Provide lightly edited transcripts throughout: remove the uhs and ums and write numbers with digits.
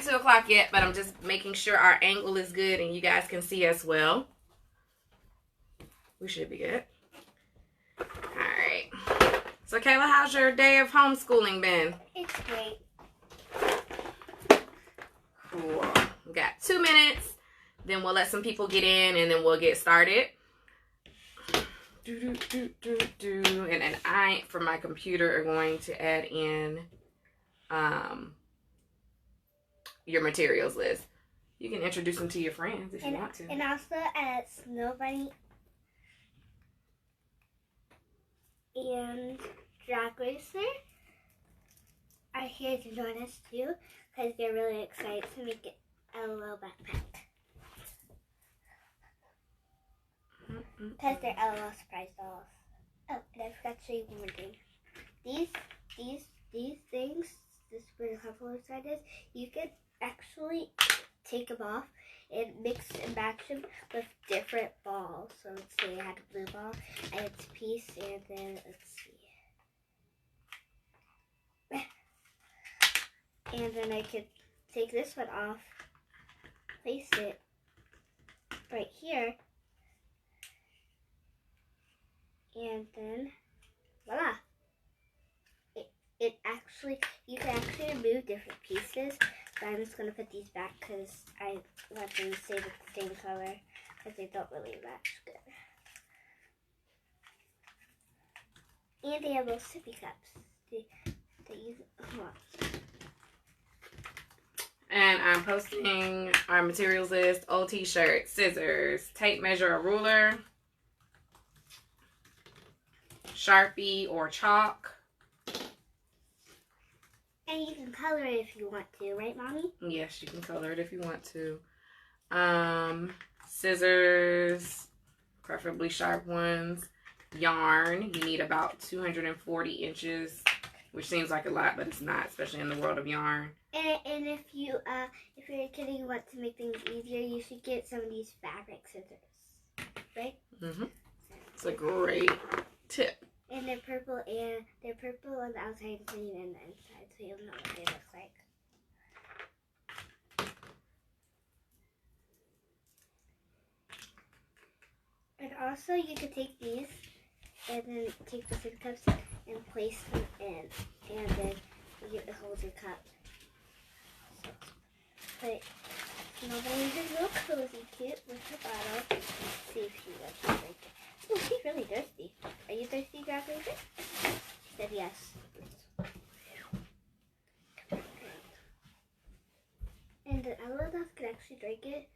quite 2 o'clock yet, but I'm just making sure our angle is good and you guys can see us well. We should be good. All right. So, Kayla, how's your day of homeschooling been? It's great. Cool. We got 2 minutes. Then we'll let some people get in, and then we'll get started. And then I, from my computer, are going to add in your materials list. You can introduce them to your friends if you want to. And also at Snow Bunny and Drag Racer are here to join us too, because they're really excited to make it a LOL backpack. Because they're LOL surprise dolls. Oh, and I forgot to show you one more thing. These things, this where the color side is, you can actually take them off and mix and match them with different balls. So let's say I had a blue ball, and it's a piece, and then let's see. And then I could take this one off, place it right here, and then voila. It actually, you can actually remove different pieces, but I'm just going to put these back because I want them to stay the same color because they don't really match good. And they have little sippy cups that you want. And I'm posting our materials list: old t-shirt, scissors, tape measure, a ruler, Sharpie or chalk. And you can color it if you want to, right, Mommy? Yes, you can color it if you want to. Scissors, preferably sharp ones. Yarn, you need about 240 inches, which seems like a lot, but it's not, especially in the world of yarn. And if you're a kid and you want to make things easier, you should get some of these fabric scissors, right? Mm-hmm. It's a great tip. And they're purple on the outside and green on the inside, so you'll know what they look like. And also, you could take these and then take the sippy cups and place them in, and then you hold your cup. But nobody's a real cozy cute with her bottle. Let's see if she wants to drink it. Oh, she's really thirsty. Are you thirsty, Drag Racer? She said yes. And the other dolls can actually drink it.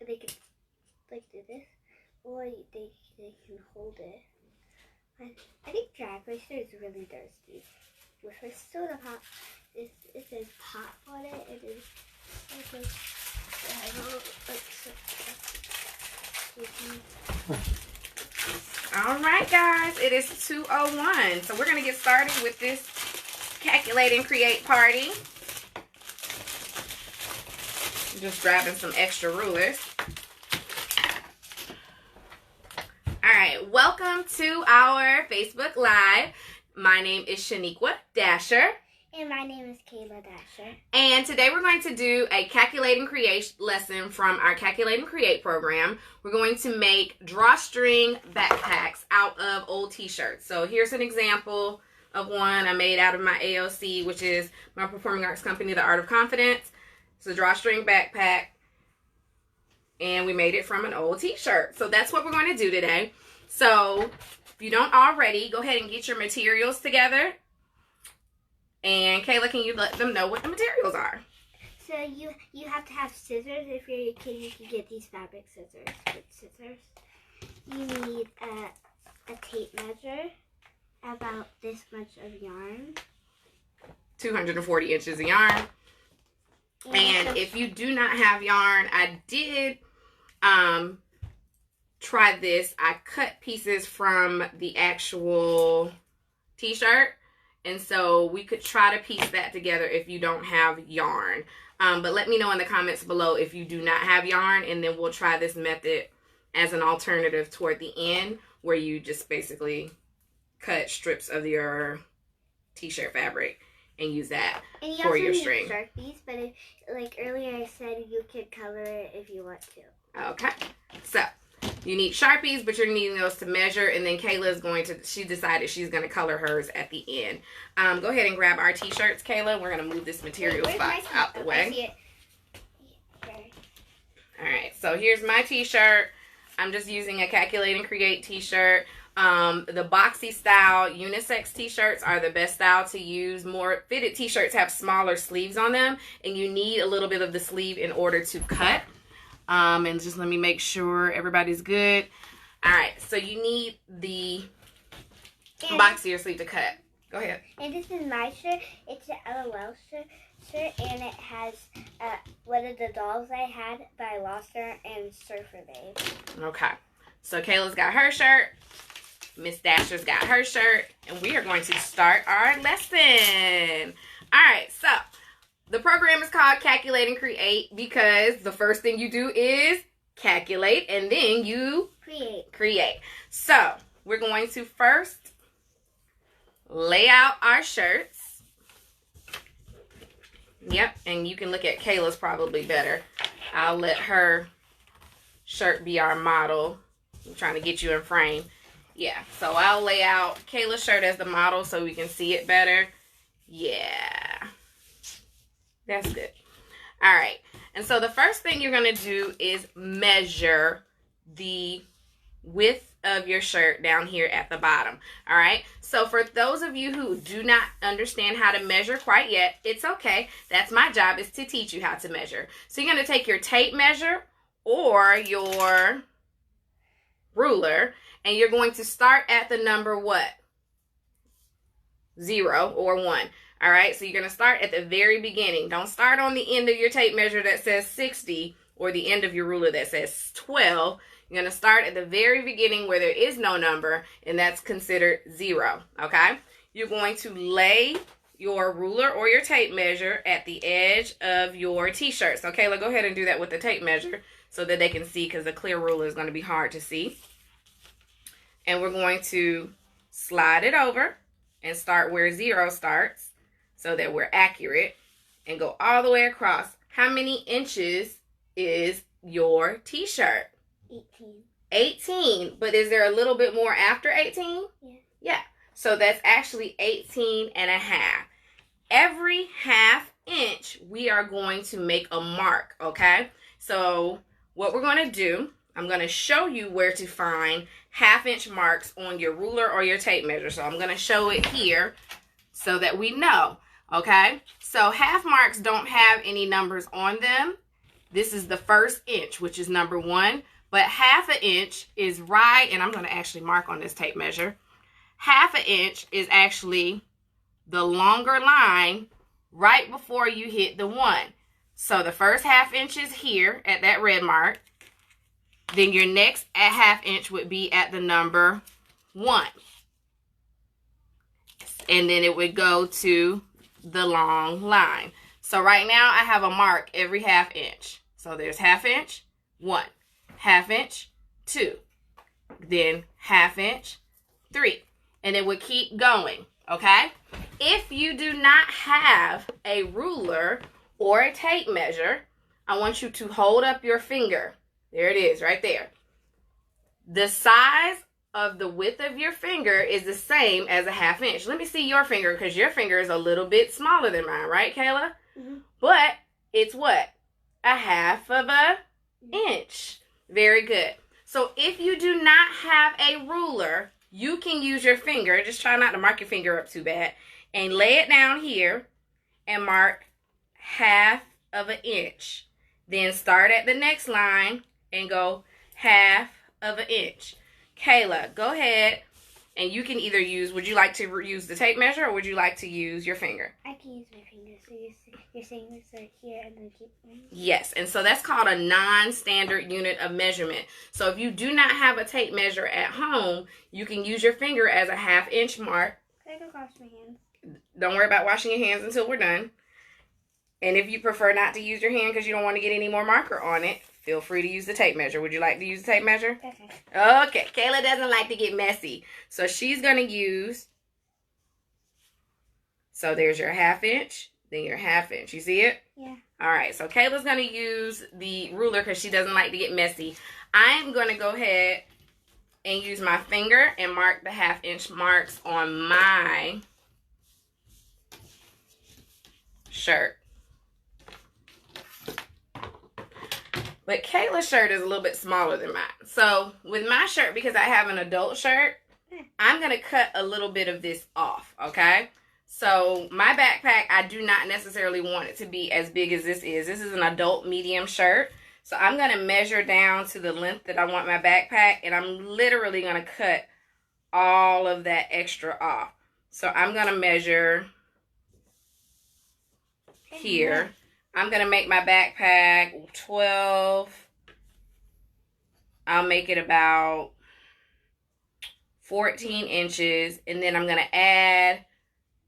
They can like do this, or they can hold it. I think Drag Racer is really thirsty. With her soda pop, it says pop on it. It is like All right, guys, it is 2:01, so we're going to get started with this calculate and create party. I'm just grabbing some extra rulers. All right, welcome to our Facebook Live. My name is Shaniqua Dasher. And my name is Kayla Dasher. And today we're going to do a Calculate and Create lesson from our Calculate and Create program. We're going to make drawstring backpacks out of old t-shirts. So here's an example of one I made out of my AOC, which is my performing arts company, The Art of Confidence. It's a drawstring backpack, and we made it from an old t-shirt. So that's what we're going to do today. So if you don't already, go ahead and get your materials together. And Kayla, can you let them know what the materials are? So you have to have scissors. If you're a kid, you can get these fabric scissors. With scissors. You need a tape measure, about this much of yarn. 240 inches of yarn. And if you do not have yarn, I did try this. I cut pieces from the actual t-shirt. And so we could try to piece that together if you don't have yarn. But let me know in the comments below if you do not have yarn, and then we'll try this method as an alternative toward the end, where you just basically cut strips of your t-shirt fabric and use that and for your string. Sharpies, but if, like earlier I said, you could color it if you want to. Okay, so you need Sharpies, but you're needing those to measure, and then Kayla is going to, she decided she's going to color hers at the end. Go ahead and grab our t-shirts, Kayla. We're going to move this material spot out the way. I see it. All right, so here's my t-shirt. I'm just using a Calculate and Create t-shirt. The boxy style unisex t-shirts are the best style to use. More fitted t-shirts have smaller sleeves on them, and you need a little bit of the sleeve in order to cut. And just let me make sure everybody's good. All right, so you need the boxier sleeve to cut. Go ahead. And this is my shirt. It's an LOL shirt, and it has one of the dolls I had, but I lost her, and Surfer Babe. Okay, so Kayla's got her shirt. Miss Dasher's got her shirt, and we are going to start our lesson. All right, so the program is called Calculate and Create because the first thing you do is calculate, and then you create. So we're going to first lay out our shirts. Yep, and you can look at Kayla's probably better. I'll let her shirt be our model. I'm trying to get you in frame. Yeah, so I'll lay out Kayla's shirt as the model so we can see it better. Yeah, that's good. All right, and so the first thing you're going to do is measure the width of your shirt down here at the bottom. All right, so for those of you who do not understand how to measure quite yet, it's okay. That's my job, is to teach you how to measure. So you're going to take your tape measure or your ruler, and you're going to start at the number what? 0 or 1. All right, so you're going to start at the very beginning. Don't start on the end of your tape measure that says 60 or the end of your ruler that says 12. You're going to start at the very beginning where there is no number, and that's considered 0, okay? You're going to lay your ruler or your tape measure at the edge of your t-shirt. So, Kayla, go ahead and do that with the tape measure so that they can see, because the clear ruler is going to be hard to see. And we're going to slide it over and start where 0 starts so that we're accurate, and go all the way across. How many inches is your t-shirt? 18. 18. But is there a little bit more after 18? Yeah. Yeah. So that's actually 18 and a half. Every half inch, we are going to make a mark, okay? So what we're going to do, I'm going to show you where to find half-inch marks on your ruler or your tape measure. So I'm going to show it here so that we know, okay? So half marks don't have any numbers on them. This is the first inch, which is number 1. But half an inch is right, and I'm going to actually mark on this tape measure. Half an inch is actually the longer line right before you hit the 1. So the first half inch is here at that red mark. Then your next half inch would be at the number 1. And then it would go to the long line. So right now I have a mark every half inch. So there's half inch, 1. Half inch, 2. Then half inch, 3. And it would keep going, okay? If you do not have a ruler or a tape measure, I want you to hold up your finger. There it is, right there. The size of the width of your finger is the same as a half inch. Let me see your finger, because your finger is a little bit smaller than mine, right, Kayla? Mm-hmm. But it's what? A half of an inch. Very good. So if you do not have a ruler, you can use your finger. Just try not to mark your finger up too bad. And lay it down here and mark half of an inch. Then start at the next line and go half of an inch. Kayla, go ahead, and you can either use, would you like to use the tape measure, or would you like to use your finger? I can use my finger. So you're saying this right here and then keep going? Yes, and so that's called a non-standard unit of measurement. So if you do not have a tape measure at home, you can use your finger as a half inch mark. Can I go wash my hands? Don't worry about washing your hands until we're done. And if you prefer not to use your hand because you don't want to get any more marker on it, feel free to use the tape measure. Would you like to use the tape measure? Okay. Okay. Kayla doesn't like to get messy. So she's going to use So there's your 1/2 inch, then your 1/2 inch. You see it? Yeah. All right, so Kayla's going to use the ruler because she doesn't like to get messy. I'm going to go ahead and use my finger and mark the 1/2 inch marks on my shirt. But Kayla's shirt is a little bit smaller than mine. So with my shirt, because I have an adult shirt, I'm going to cut a little bit of this off, okay? So my backpack, I do not necessarily want it to be as big as this is. This is an adult medium shirt. So I'm going to measure down to the length that I want my backpack, and I'm literally going to cut all of that extra off. So I'm going to measure here. I'm going to make my backpack 12. I'll make it about 14 inches. And then I'm going to add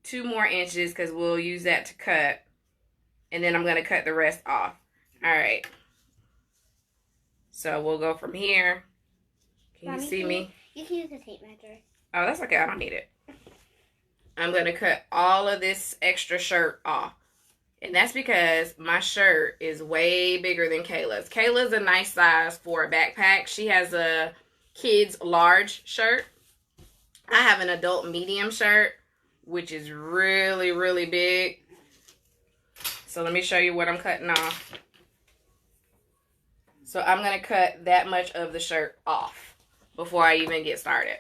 2 more inches because we'll use that to cut. And then I'm going to cut the rest off. All right. So we'll go from here. Can Mommy, you see me? You can use a tape measure. Oh, that's okay. I don't need it. I'm going to cut all of this extra shirt off. And that's because my shirt is way bigger than Kayla's. Kayla's a nice size for a backpack. She has a kid's large shirt. I have an adult medium shirt, which is really, really big. So let me show you what I'm cutting off. So I'm going to cut that much of the shirt off before I even get started.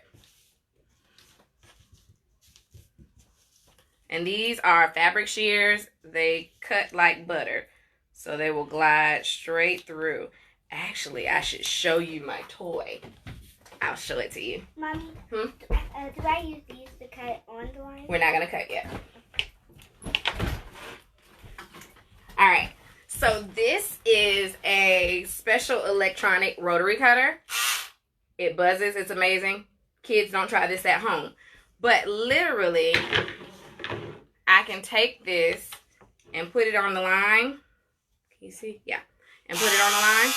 And these are fabric shears. They cut like butter. So they will glide straight through. Actually, I should show you my toy. I'll show it to you. Mommy, do I use these to cut on the line? We're not going to cut yet. Alright. So this is a special electronic rotary cutter. It buzzes. It's amazing. Kids, don't try this at home. But literally, I can take this and put it on the line. Can you see? Yeah. And put it on the line.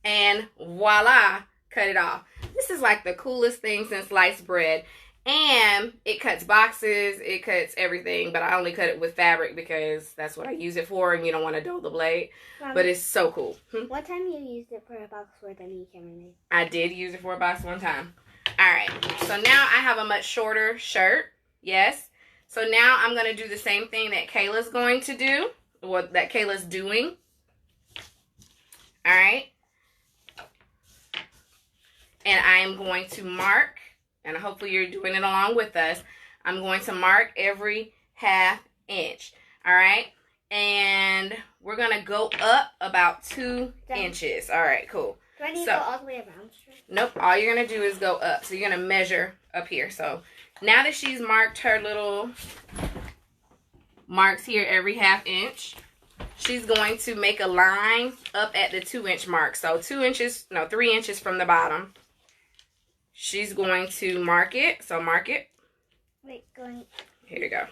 And voila, cut it off. This is like the coolest thing since sliced bread. And it cuts boxes. It cuts everything. But I only cut it with fabric because that's what I use it for. And you don't want to dull the blade. But it's so cool. One time you used it for a box for the knee camera made. I did use it for a box one time. Alright, so now I have a much shorter shirt. Yes. So now I'm going to do the same thing that Kayla's going to do. What that Kayla's doing. Alright. And I am going to mark, and hopefully you're doing it along with us. I'm going to mark every 1/2 inch. Alright. And we're going to go up about 2 inches. Alright, cool. Do I need to go all the way around? Nope. All you're going to do is go up. So you're going to measure up here. So now that she's marked her little marks here every 1/2 inch, she's going to make a line up at the 2 inch mark. So 3 inches from the bottom. She's going to mark it. So mark it. Wait, going. Here you go.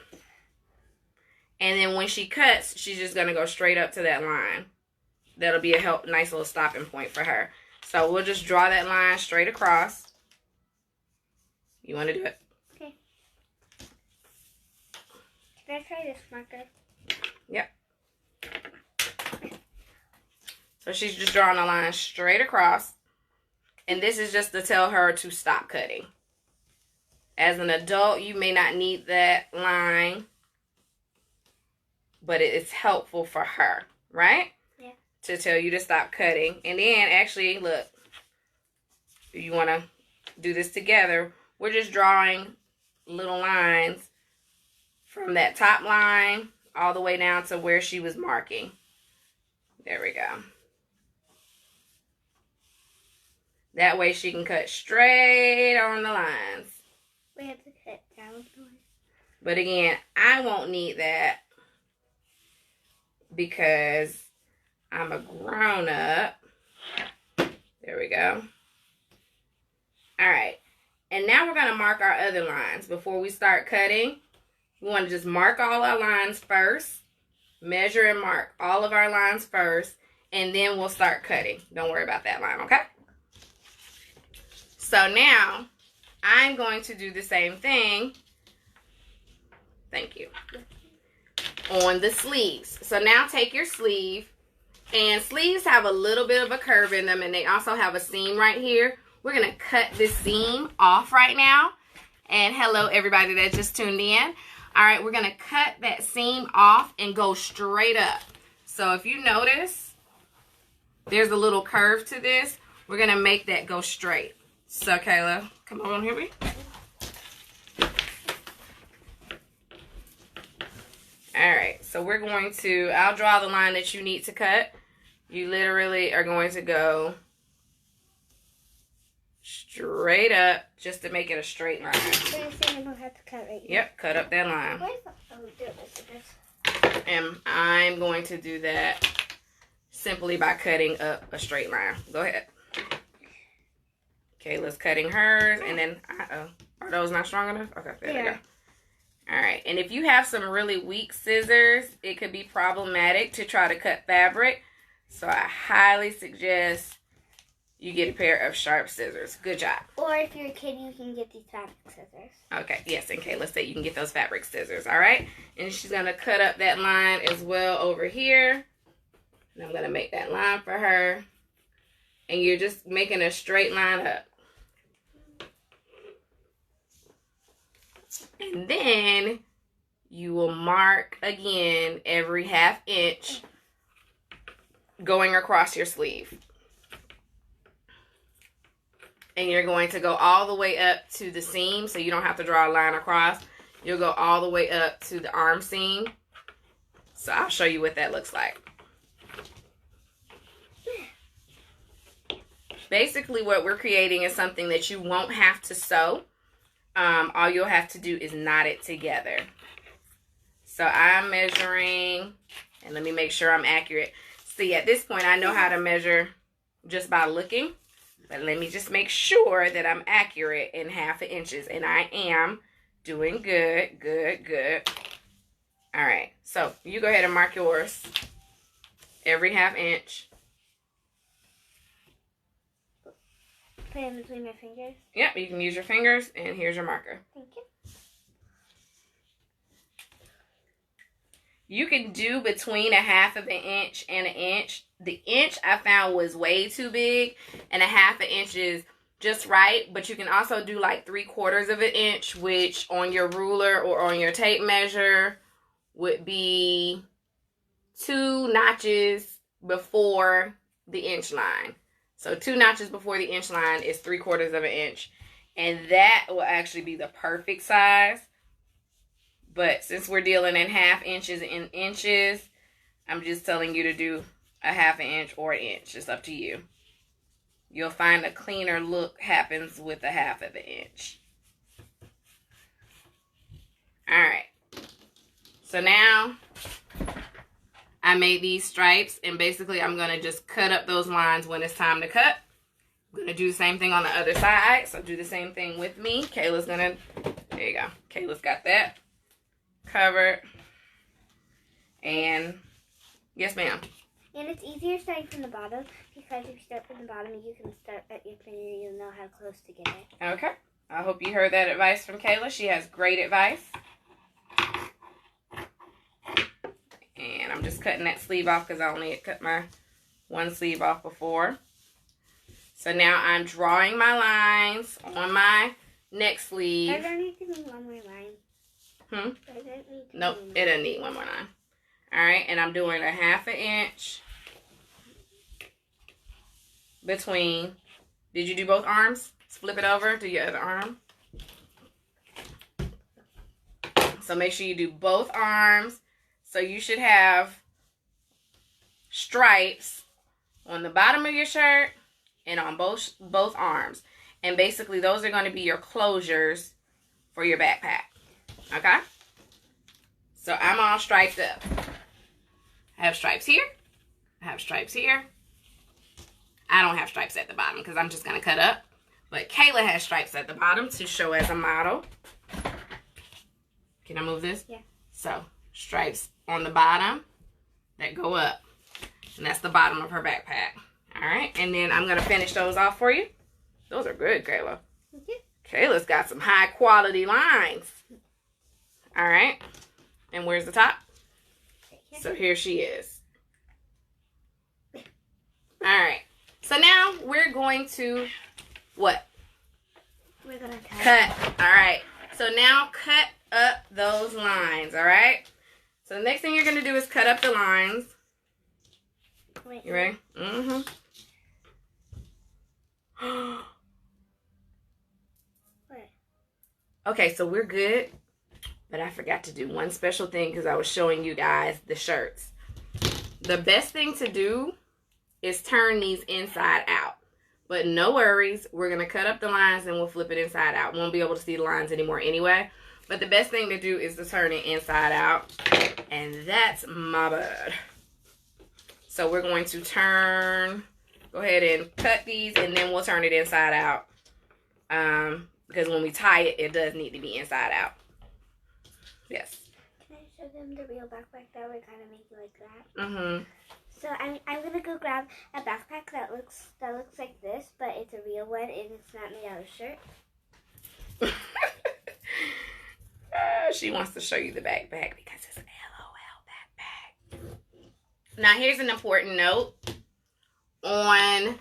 And then when she cuts, she's just going to go straight up to that line. That'll be a nice little stopping point for her. So we'll just draw that line straight across. You want to do it? Okay. Can I try this marker? Yep. So she's just drawing a line straight across. And this is just to tell her to stop cutting. As an adult, you may not need that line. But it's helpful for her, right? Yeah. To tell you to stop cutting. And then actually, look, if you want to do this together, we're just drawing little lines from that top line all the way down to where she was marking. There we go. That way she can cut straight on the lines. We have to cut down. But again, I won't need that because I'm a grown-up. There we go. Alright. And now we're going to mark our other lines. Before we start cutting, we want to just mark all our lines first. Measure and mark all of our lines first. And then we'll start cutting. Don't worry about that line, okay? So now, I'm going to do the same thing. Thank you. On the sleeves. So now take your sleeve, and sleeves have a little bit of a curve in them, and they also have a seam right here. We're going to cut this seam off right now. And hello everybody that just tuned in. All right, we're going to cut that seam off and go straight up. So if you notice, there's a little curve to this. We're going to make that go straight. So Kayla, come on here. Alright, so we're going to, I'll draw the line that you need to cut. You literally are going to go straight up just to make it a straight line. So you're saying I don't have to cut right here? Yep, cut up that line. Where's the, oh, there it is. And I'm going to do that simply by cutting up a straight line. Go ahead. Kayla's cutting hers, and then, are those not strong enough? Okay, there they go. All right, and if you have some really weak scissors, it could be problematic to try to cut fabric. So I highly suggest you get a pair of sharp scissors. Good job. Or if you're a kid, you can get these fabric scissors. Okay, yes, and Kayla said you can get those fabric scissors, all right? And she's going to cut up that line as well over here. And I'm going to make that line for her. And you're just making a straight line up. And then you will mark again every 1/2 inch going across your sleeve. And you're going to go all the way up to the seam, so you don't have to draw a line across. You'll go all the way up to the arm seam. So I'll show you what that looks like. Basically what we're creating is something that you won't have to sew. All you'll have to do is knot it together. So I'm measuring, and let me make sure I'm accurate. See, at this point, I know how to measure just by looking, but let me just make sure that I'm accurate in 1/2 inches, and I am doing good, good, good. All right, so you go ahead and mark yours every 1/2 inch. Put it in between my fingers? Yep, you can use your fingers, and here's your marker. Thank you. You can do between 1/2 inch and 1 inch. The inch I found was way too big, and 1/2 inch is just right. But you can also do like 3/4 inch, which on your ruler or on your tape measure would be 2 notches before the inch line. So 2 notches before the inch line is 3/4 inch. And that will actually be the perfect size. But since we're dealing in 1/2 inches and inches, I'm just telling you to do a 1/2 inch or 1 inch. It's up to you. You'll find a cleaner look happens with a 1/2 inch. Alright. So now I made these stripes, and basically I'm going to just cut up those lines when it's time to cut. I'm going to do the same thing on the other side. So do the same thing with me. Kayla's going to, there you go. Kayla's got that covered. And yes, ma'am. And it's easier starting from the bottom, because if you start from the bottom, you can start at your finger, you'll know how close to get it. Okay. I hope you heard that advice from Kayla. She has great advice. And I'm just cutting that sleeve off because I only had cut my one sleeve off before. So now I'm drawing my lines on my next sleeve. I don't need to do one more line. I don't need to Nope, it doesn't need one more line. Alright, and I'm doing a 1/2 inch between. Did you do both arms? Flip it over to your other arm. So make sure you do both arms. So you should have stripes on the bottom of your shirt and on both arms. And basically those are going to be your closures for your backpack. Okay? So I'm all striped up. I have stripes here. I have stripes here. I don't have stripes at the bottom because I'm just going to cut up. But Kayla has stripes at the bottom to show as a model. Can I move this? Yeah. So stripes on the bottom that go up. And that's the bottom of her backpack. All right. And then I'm going to finish those off for you. Those are good, Kayla. Kayla's got some high quality lines. All right. And where's the top? So here she is. All right. So now we're going to what? We're going to cut. All right. So now cut up those lines. All right. So the next thing you're going to do is cut up the lines. Wait. You ready? Mm-hmm. What? Okay, so we're good. But I forgot to do one special thing because I was showing you guys the shirts. The best thing to do is turn these inside out. But no worries. We're going to cut up the lines and we'll flip it inside out. We won't be able to see the lines anymore anyway. But the best thing to do is to turn it inside out. And that's my bad. So we're going to go ahead and cut these and then we'll turn it inside out. Because when we tie it, it does need to be inside out. Yes. Can I show them the real backpack that we're kind of making like that? Mm-hmm. So I'm gonna go grab a backpack that looks like this, but it's a real one and it's not made out of shirt. She wants to show you the backpack because it's an LOL backpack. Now here's an important note. On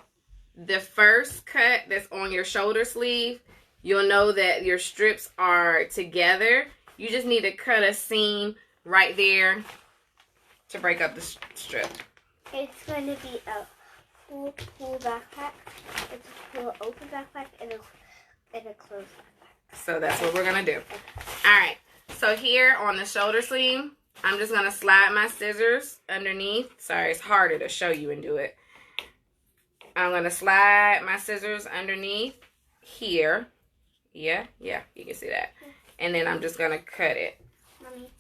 the first cut that's on your shoulder sleeve, you'll know that your strips are together. You just need to cut a seam right there to break up the strip. It's going to be a full backpack. It's a full open backpack and a closed backpack. So that's what we're going to do. Alright, so here on the shoulder sleeve, I'm just going to slide my scissors underneath. Sorry, it's harder to show you and do it. I'm going to slide my scissors underneath here. Yeah, you can see that. And then I'm just going to cut it. Mommy.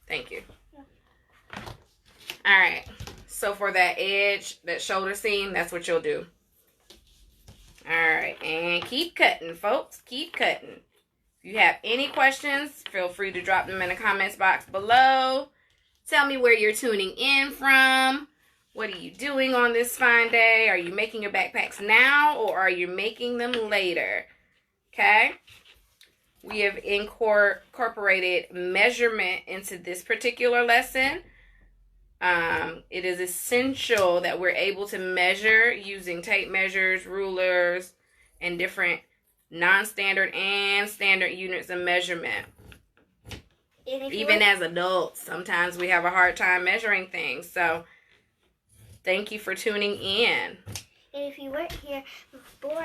Thank you. Yeah. All right. So for that edge, that shoulder seam, that's what you'll do. All right. And keep cutting, folks. Keep cutting. If you have any questions, feel free to drop them in the comments box below. Tell me where you're tuning in from. What are you doing on this fine day? Are you making your backpacks now or are you making them later? Okay, we have incorporated measurement into this particular lesson. It is essential that we're able to measure using tape measures, rulers, and different non-standard and standard units of measurement. Even as adults, sometimes we have a hard time measuring things. So thank you for tuning in. And if you weren't here before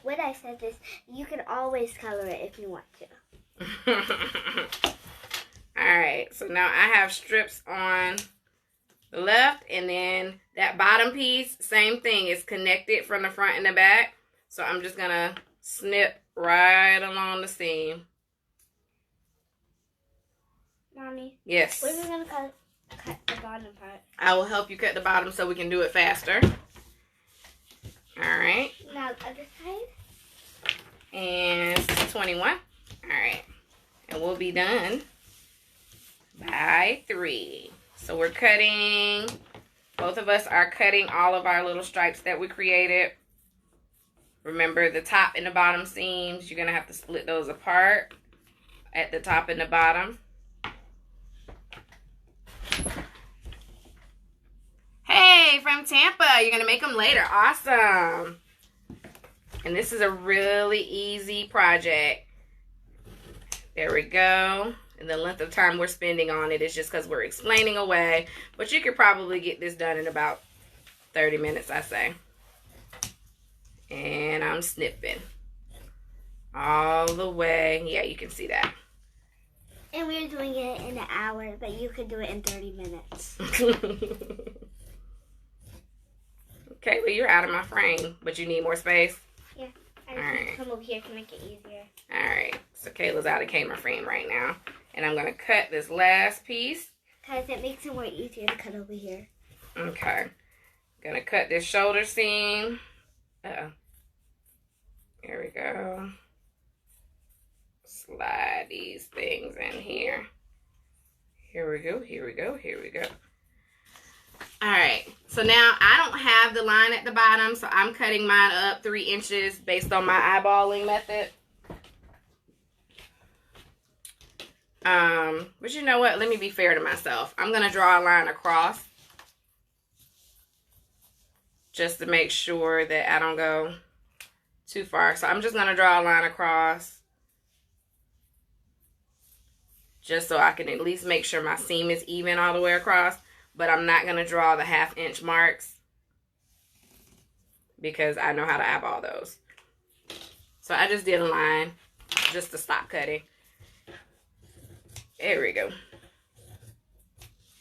when I said this, you can always color it if you want to. Alright, so now I have strips on the left, and then that bottom piece, same thing, is connected from the front and the back. So I'm just going to snip right along the seam. Mommy? Yes? When are we going to cut the bottom part? I will help you cut the bottom so we can do it faster. Alright. Now the other side. And 21. Alright. And we'll be done by 3. So we're cutting, both of us are cutting all of our little stripes that we created. Remember the top and the bottom seams, you're going to have to split those apart at the top and the bottom. Hey, from Tampa. You're going to make them later. Awesome. And this is a really easy project. There we go. And the length of time we're spending on it is just because we're explaining away. But you could probably get this done in about 30 minutes, I say. And I'm snipping all the way. Yeah, you can see that. And we're doing it in an hour, but you could do it in 30 minutes. Okay, well, you're out of my frame, but you need more space? Yeah. I just need to come over here to make it easier. Alright, so Kayla's out of camera frame right now. And I'm going to cut this last piece. Because it makes it more easier to cut over here. Okay. Going to cut this shoulder seam. Uh-oh. Here we go. Slide these things in here. Here we go, here we go, here we go. All right, so now I don't have the line at the bottom, so I'm cutting mine up 3 inches based on my eyeballing method. But you know what? Let me be fair to myself. I'm going to draw a line across just to make sure that I don't go too far. So I'm just going to draw a line across just so I can at least make sure my seam is even all the way across. But I'm not going to draw the 1/2 inch marks because I know how to eyeball those. So I just did a line just to stop cutting. There we go.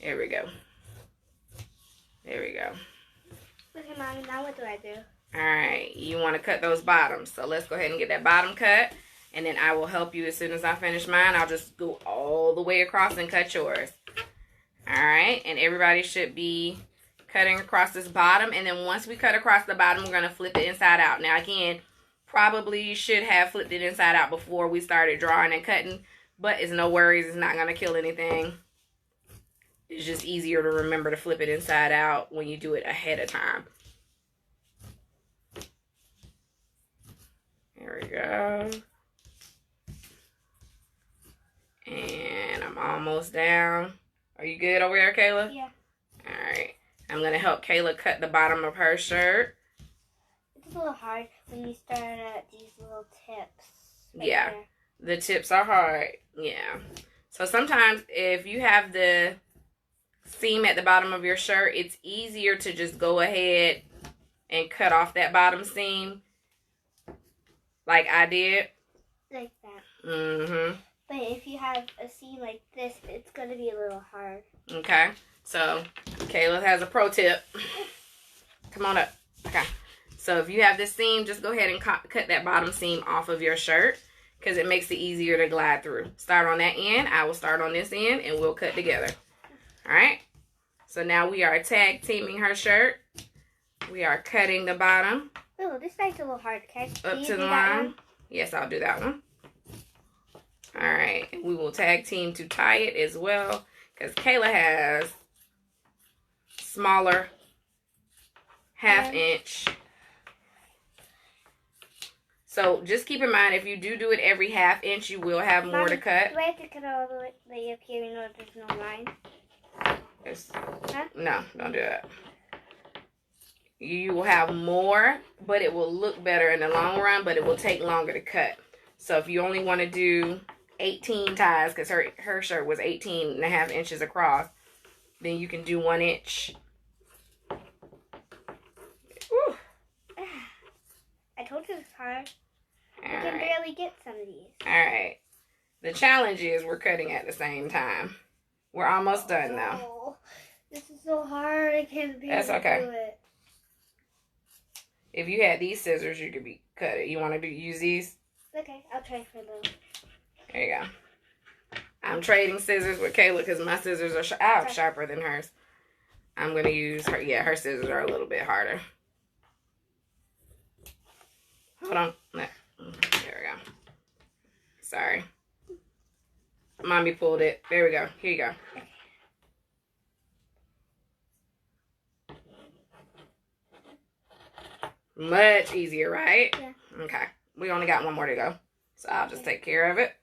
There we go. There we go. Okay, Mommy, now what do I do? Alright, you want to cut those bottoms. So let's go ahead and get that bottom cut. And then I will help you as soon as I finish mine. I'll just go all the way across and cut yours. Alright, and everybody should be cutting across this bottom. And then once we cut across the bottom, we're going to flip it inside out. Now again, probably should have flipped it inside out before we started drawing and cutting. But it's no worries, it's not going to kill anything. It's just easier to remember to flip it inside out when you do it ahead of time. There we go. And I'm almost down. Are you good over there, Kayla? Yeah. Alright. I'm going to help Kayla cut the bottom of her shirt. It's a little hard when you start at these little tips. Yeah. There. The tips are hard. Yeah. So sometimes if you have the seam at the bottom of your shirt, it's easier to just go ahead and cut off that bottom seam like I did. Like that. Mm-hmm. But if you have a seam like this, it's going to be a little hard. Okay. So Kayla has a pro tip. Come on up. Okay. So if you have this seam, just go ahead and cut that bottom seam off of your shirt, because it makes it easier to glide through. Start on that end. I will start on this end, and we'll cut together. All right? So now we are tag teaming her shirt. We are cutting the bottom. Oh, this side's a little hard, okay? Up to the line. Yes, I'll do that one. All right. We will tag team to tie it as well, because Kayla has smaller 1/2 inch. So just keep in mind, if you do it every 1/2 inch, you will have more to cut. Do I have to cut all the way up here even though there's no line? Huh? No, don't do that. You will have more, but it will look better in the long run, but it will take longer to cut. So if you only want to do 18 ties, because her shirt was 18.5 inches across, then you can do 1 inch. Woo. I told you it's hard. All I can right. barely get some of these. All right. The challenge is we're cutting at the same time. We're almost done now. Oh, this is so hard. I can't barely That's okay. do it. If you had these scissors, you could cut it. You want to use these? Okay, I'll try for a little. There you go. I'm trading scissors with Kayla because my scissors are sharper than hers. I'm going to use her. Yeah, her scissors are a little bit harder. Hold on. There we go. Sorry. Mommy pulled it. There we go. Here you go. Much easier, right? Yeah. Okay. We only got one more to go. So I'll just take care of it.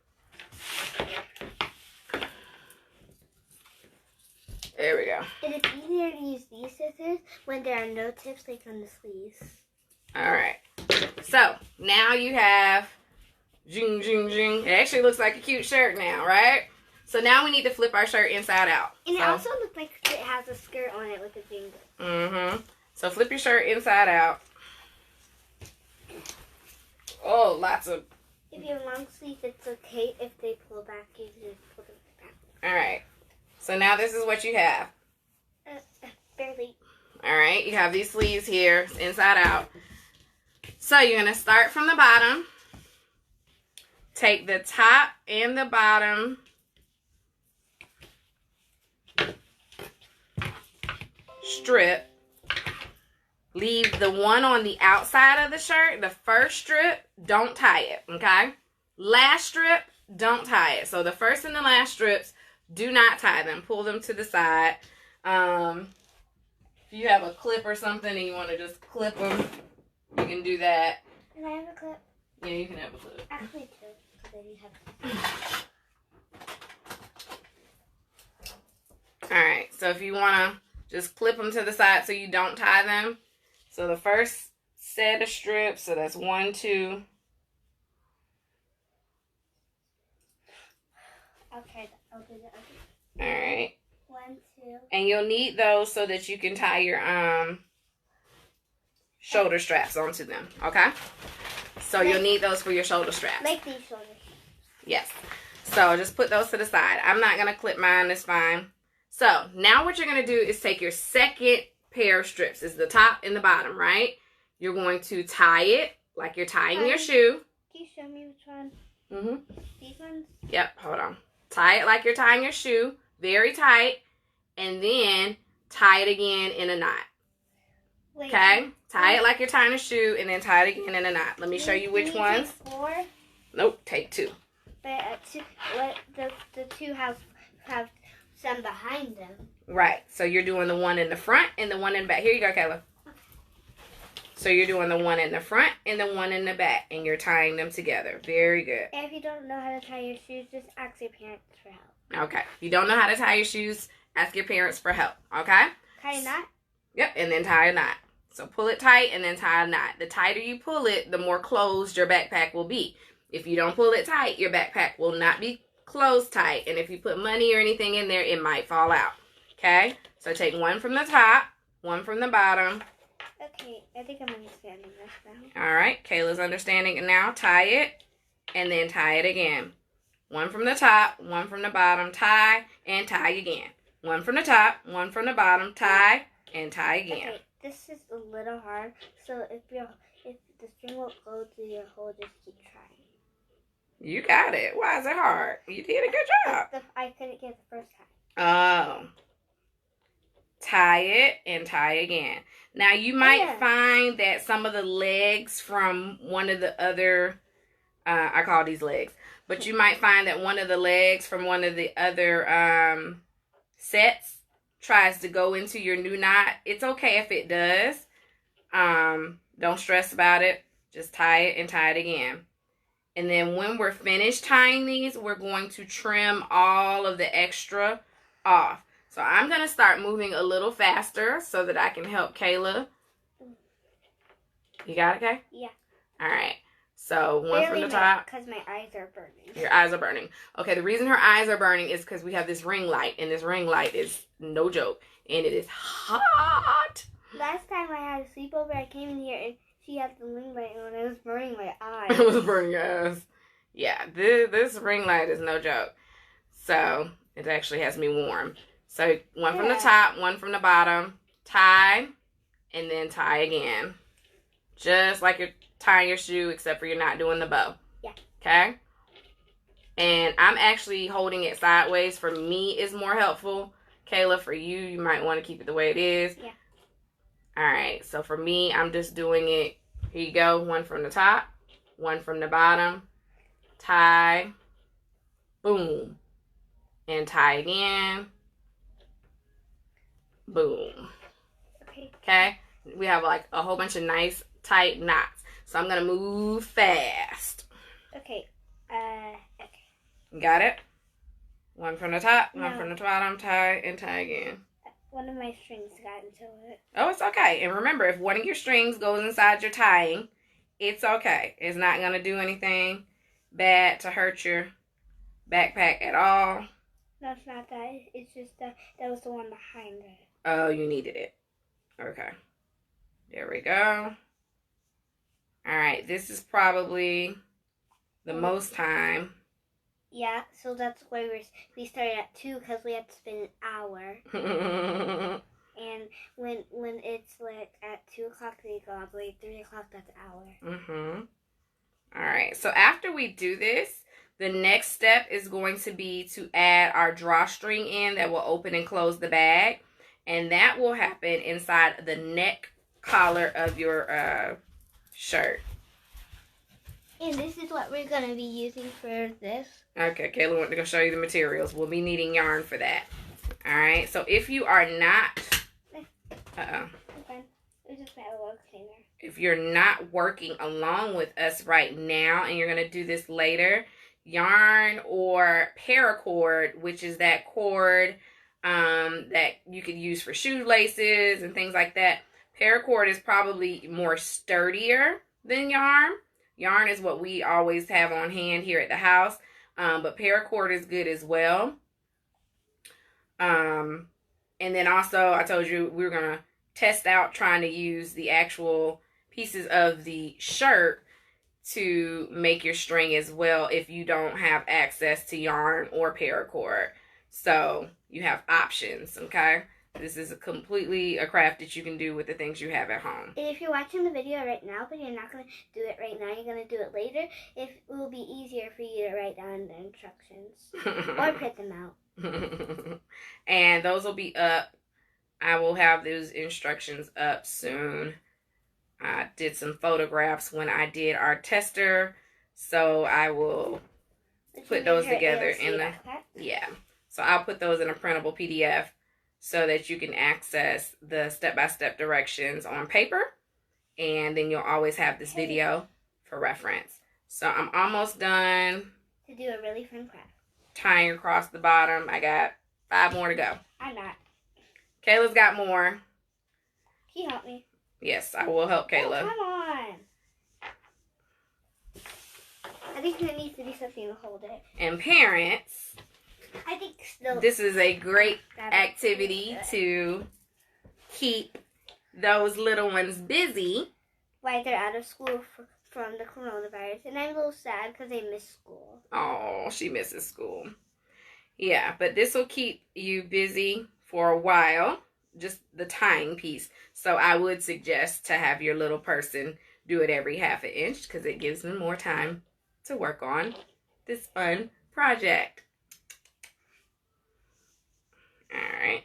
There we go. And it's easier to use these scissors when there are no tips like on the sleeves. Alright. So, now you have jing, jing, jing. It actually looks like a cute shirt now, right? So now we need to flip our shirt inside out. And it also looks like it has a skirt on it with a finger. Mm-hmm. So flip your shirt inside out. Oh, lots of... If you have long sleeves, it's okay. If they pull back, you just pull them back. Alright. So now this is what you have. Barely. Alright, you have these sleeves here, inside out. So you're going to start from the bottom. Take the top and the bottom. Strip. Leave the one on the outside of the shirt, the first strip, don't tie it, okay? Last strip, don't tie it. So the first and the last strips, do not tie them. Pull them to the side. If you have a clip or something and you want to just clip them, you can do that. Can I have a clip? Yeah, you can have a clip. Actually, two, because I didn't have. Alright, so if you want to just clip them to the side so you don't tie them. So the first set of strips, so that's 1, 2. I'll try that. I'll do that. Alright. 1, 2. And you'll need those so that you can tie your shoulder straps onto them, okay? So you'll need those for your shoulder straps. Like these shoulders. Yes. So just put those to the side. I'm not going to clip mine. It's fine. So now what you're going to do is take your second pair of strips. It's the top and the bottom, right? You're going to tie it like you're tying your shoe. Can you show me which one? Mm-hmm. These ones? Yep. Hold on. Tie it like you're tying your shoe. Very tight. And then tie it again in a knot. Wait, Okay? Tie it like you're tying a shoe and then tie it again in a knot. Let me show you which ones. Take 4? Nope. Take 2. But the 2 have some behind them. Right. So you're doing the one in the front and the one in the back. Here you go, Kayla. So you're doing the one in the front and the one in the back. And you're tying them together. Very good. And if you don't know how to tie your shoes, just ask your parents for help. Okay. If you don't know how to tie your shoes, ask your parents for help. Okay? Tie a knot? Yep. And then tie a knot. So pull it tight and then tie a knot. The tighter you pull it, the more closed your backpack will be. If you don't pull it tight, your backpack will not be closed tight. And if you put money or anything in there, it might fall out. Okay? So take one from the top, one from the bottom. Okay, I think I'm understanding this now. All right. Kayla's understanding it now. Tie it and then tie it again. One from the top, one from the bottom, tie and tie again. One from the top, one from the bottom, tie and tie again. Okay, this is a little hard. So if the string won't go through your hole, just keep trying. You got it. Why is it hard? You did a good job. I couldn't get the first time. Oh. Tie it and tie again. Now you might find that some of the legs from one of the other, I call these legs, but you might find that one of the legs from one of the other sets tries to go into your new knot. It's okay if it does. Don't stress about it. Just tie it and tie it again. And then when we're finished tying these, we're going to trim all of the extra off. So I'm going to start moving a little faster so that I can help Kayla. You got it, Kay? Yeah. All right. So one from the top. Because my eyes are burning. Your eyes are burning. Okay, the reason her eyes are burning is because we have this ring light. And this ring light is no joke. And it is hot. Last time I had a sleepover, I came in here and she had the ring light and it was burning my eyes. It was burning your eyes. Yeah, this ring light is no joke. So it actually has me warm. So one from the top, one from the bottom, tie, and then tie again. Just like you're tying your shoe, except for you're not doing the bow. Yeah. Okay? And I'm actually holding it sideways. For me, is more helpful. Kayla, for you, you might want to keep it the way it is. Yeah. All right. So for me, I'm just doing it. Here you go. One from the top, one from the bottom, tie, boom, and tie again. Boom. Okay. We have like a whole bunch of nice tight knots. So I'm gonna move fast. Okay. Got it? One from the top, one from the bottom, tie and tie again. One of my strings got into it. Oh, it's okay. And remember, if one of your strings goes inside your tying, it's okay. It's not gonna do anything bad to hurt your backpack at all. No, it's not that. It's just that was the one behind it. Oh, you needed it. Okay. There we go. All right. This is probably the most time. Yeah, so that's why we started at 2 because we had to spend an hour. And when it's like at 2 o'clock, they go all the way 3 o'clock, that's an hour. All right. So after we do this, the next step is going to be to add our drawstring in that will open and close the bag. And that will happen inside the neck collar of your shirt. And this is what we're going to be using for this. Okay, Kayla went to go show you the materials. We'll be needing yarn for that. All right, so if you are not Uh-oh. Okay. It just made a little cleaner. If you're not working along with us right now and you're going to do this later, yarn or paracord, which is that cord that you could use for shoelaces and things like that. Paracord is probably more sturdier than yarn. Yarn is what we always have on hand here at the house, but paracord is good as well. And then also, I told you we were going to test out trying to use the actual pieces of the shirt to make your string as well if you don't have access to yarn or paracord. So you have options, okay? This is completely a craft that you can do with the things you have at home. And if you're watching the video right now, but you're not going to do it right now, you're going to do it later, it will be easier for you to write down the instructions or print them out. And those will be up. I will have those instructions up soon. I did some photographs when I did our tester, so I will put those together in the backpack? So I'll put those in a printable PDF so that you can access the step-by-step directions on paper, and then you'll always have this video for reference. So I'm almost done to do a really fun craft. Tying across the bottom. I got 5 more to go. I'm not. Kayla's got more. Can you help me? Yes, I will help Kayla. Oh, come on. I think there needs to be something to hold it. And parents, I think so. This is a great activity to keep those little ones busy while they're out of school from the coronavirus. And I'm a little sad because they miss school. Oh, she misses school. Yeah, but this will keep you busy for a while, just the tying piece. So I would suggest to have your little person do it every half an inch because it gives them more time to work on this fun project. All right.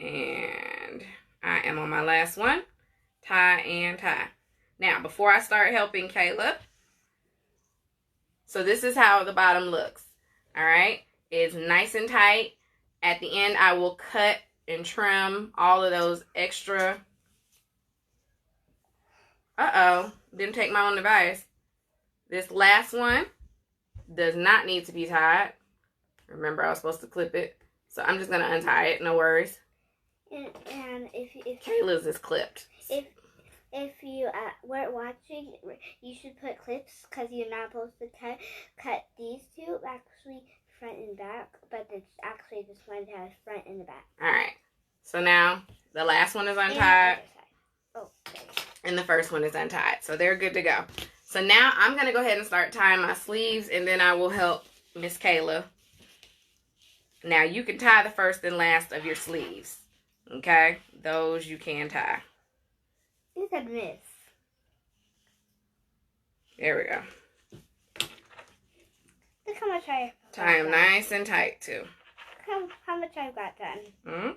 And I am on my last one. Tie and tie. Now, before I start helping Caleb, so this is how the bottom looks. All right. It's nice and tight. At the end, I will cut and trim all of those extra. Uh-oh. Didn't take my own device. This last one does not need to be tied. Remember, I was supposed to clip it. So I'm just going to untie it. No worries. And if Kayla's is clipped. If you were watching, you should put clips because you're not supposed to cut these two. Actually, front and back, but it's actually just one that has front and the back. All right. So now the last one is untied. Oh, okay. And the first one is untied. So they're good to go. So now I'm going to go ahead and start tying my sleeves, and then I will help Miss Kayla. Now you can tie the first and last of your sleeves. Okay? Those you can tie. You said miss. There we go. Look how much I tie them nice and tight too. How much I got done.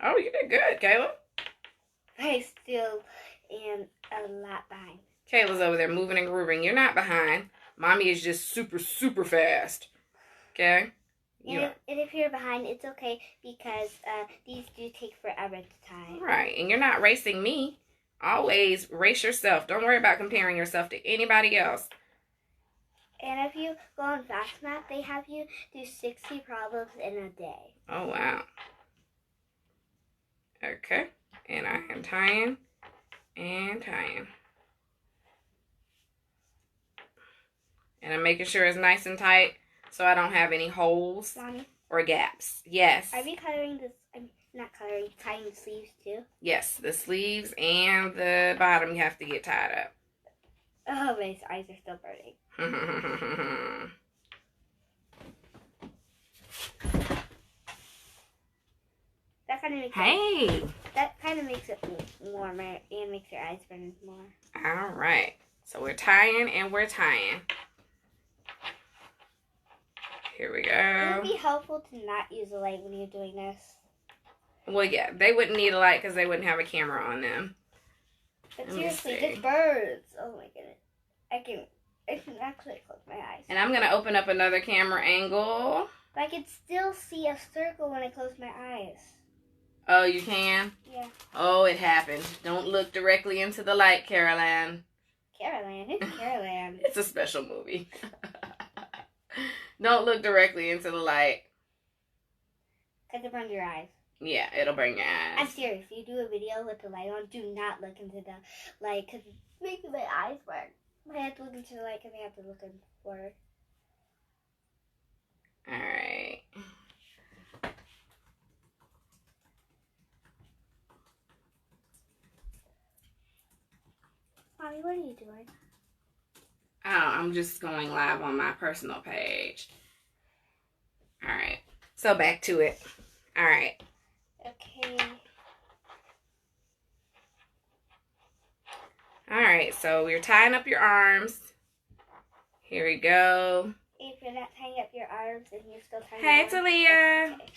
Oh, you did good, Kayla. I still am a lot behind. Kayla's over there moving and grooving. You're not behind. Mommy is just super, super fast. Okay? And if you're behind, it's okay because these do take forever to tie. Right. And you're not racing me. Always race yourself. Don't worry about comparing yourself to anybody else. And if you go on Fast Map, they have you do 60 problems in a day. Oh, wow. Okay. And I am tying and tying. And I'm making sure it's nice and tight so I don't have any holes Mommy? Or gaps. Yes. Are we coloring this? I'm not coloring, tying the sleeves too? Yes, the sleeves and the bottom you have to get tied up. Oh, my eyes are still burning. That kind of makes it warmer and makes your eyes burn more. All right. So we're tying and we're tying. Here we go. It would be helpful to not use a light when you're doing this. Well, yeah, they wouldn't need a light because they wouldn't have a camera on them. But seriously, just birds. Oh my goodness. I can actually close my eyes. And I'm going to open up another camera angle. But I can still see a circle when I close my eyes. Oh, you can? Yeah. Oh, it happened. Don't look directly into the light, Caroline. Caroline? Who's Caroline? It's a special movie. Don't look directly into the light. Because it burns your eyes. Yeah, it'll burn your eyes. I'm serious. If you do a video with the light on, do not look into the light because it's making my eyes burn. I have to look into the light because I have to look in forward. Alright. Mommy, what are you doing? Oh, I'm just going live on my personal page. Alright. So back to it. Alright. Okay. Alright, so we're tying up your arms. Here we go. If you're not tying up your arms and you're still tying Hey, them, Talia. okay.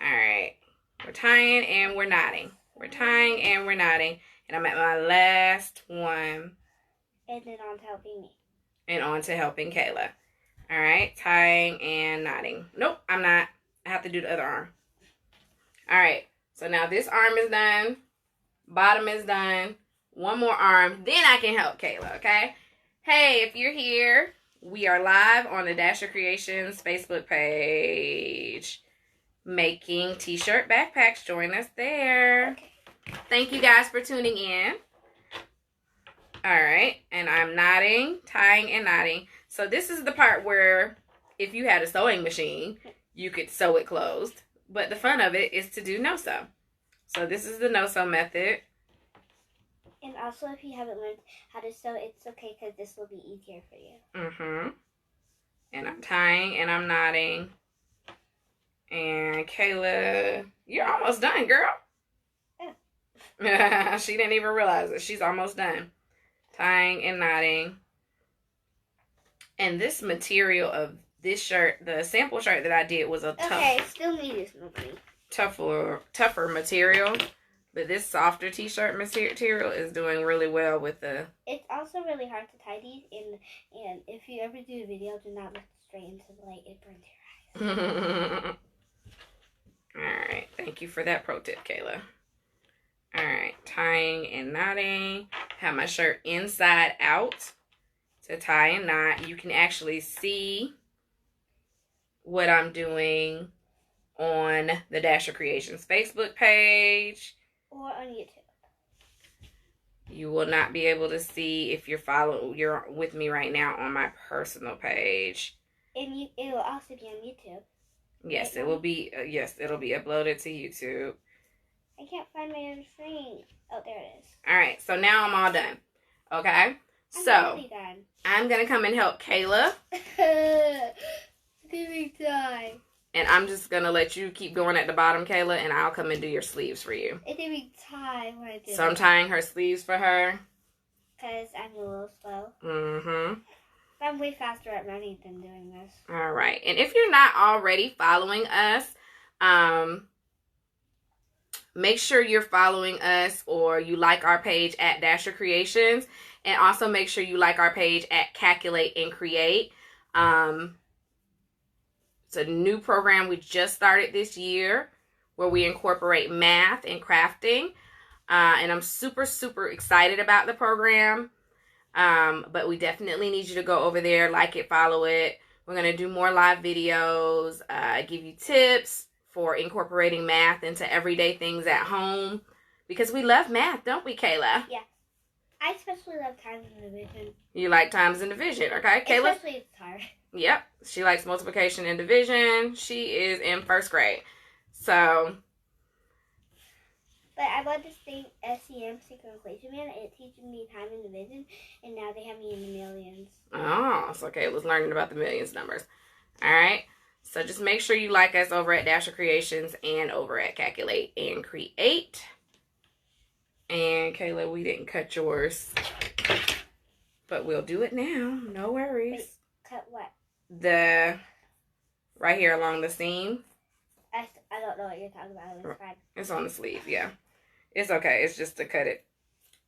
Alright. We're tying and we're knotting. We're tying and we're knotting. And I'm at my last one. And then on to helping me. And on to helping Kayla. Alright, tying and knotting. Nope, I'm not. I have to do the other arm. Alright, so now this arm is done. Bottom is done. One more arm. Then I can help Kayla, okay? Hey, if you're here, we are live on the Dasher Creations Facebook page. Making t-shirt backpacks. Join us there. Okay. Thank you guys for tuning in. Alright, and I'm knotting, tying, and knotting. So this is the part where if you had a sewing machine, you could sew it closed. But the fun of it is to do no-sew. So this is the no-sew method. And also, if you haven't learned how to sew, it's okay because this will be easier for you. Mm-hmm. And I'm tying and I'm knotting. And Kayla, you're almost done, girl. Oh. She didn't even realize it. She's almost done. Tying and knotting. And this material of this shirt, the sample shirt that I did was a still need this movie. tougher material. But this softer t-shirt material is doing really well with the... It's also really hard to tie these, and if you ever do a video, do not look straight into the light. It burns your eyes. Alright, thank you for that pro tip, Kayla. Alright, tying and knotting. Have my shirt inside out to tie and knot. You can actually see what I'm doing on the Dasher Creations Facebook page. Or on YouTube. You will not be able to see if you're with me right now on my personal page. And it will also be on YouTube. Yes, it will be. Yes, it'll be uploaded to YouTube. I can't find my other screen. Oh, there it is. All right, so now I'm all done. Okay, I'm really done. I'm gonna come and help Kayla, Giving time. and I'm just gonna let you keep going at the bottom, Kayla, and I'll come and do your sleeves for you. It's giving time when I do So I'm tying her sleeves for her. Because I'm a little slow. Mm-hmm. I'm way faster at running than doing this. All right, and if you're not already following us, make sure you're following us or you like our page at Dasher Creations, and also make sure you like our page at Calculate and Create. It's a new program we just started this year where we incorporate math and crafting, and I'm super, super excited about the program. But we definitely need you to go over there, like it, follow it. We're going to do more live videos, give you tips for incorporating math into everyday things at home. Because we love math, don't we, Kayla? Yeah. I especially love times and division. You like times and division, okay? Kayla? Especially if it's hard. Yep. She likes multiplication and division. She is in first grade. So... But I love this thing, SEM, Synchronization Man. It teaches me time and division, and now they have me in the millions. Oh, so Kayla's learning about the millions numbers. All right. So just make sure you like us over at Dasher Creations and over at Calculate and Create. And Kayla, we didn't cut yours, but we'll do it now. No worries. Wait, cut what? Right here along the seam. I don't know what you're talking about. It's fine. It's on the sleeve, yeah. It's okay. It's just to cut it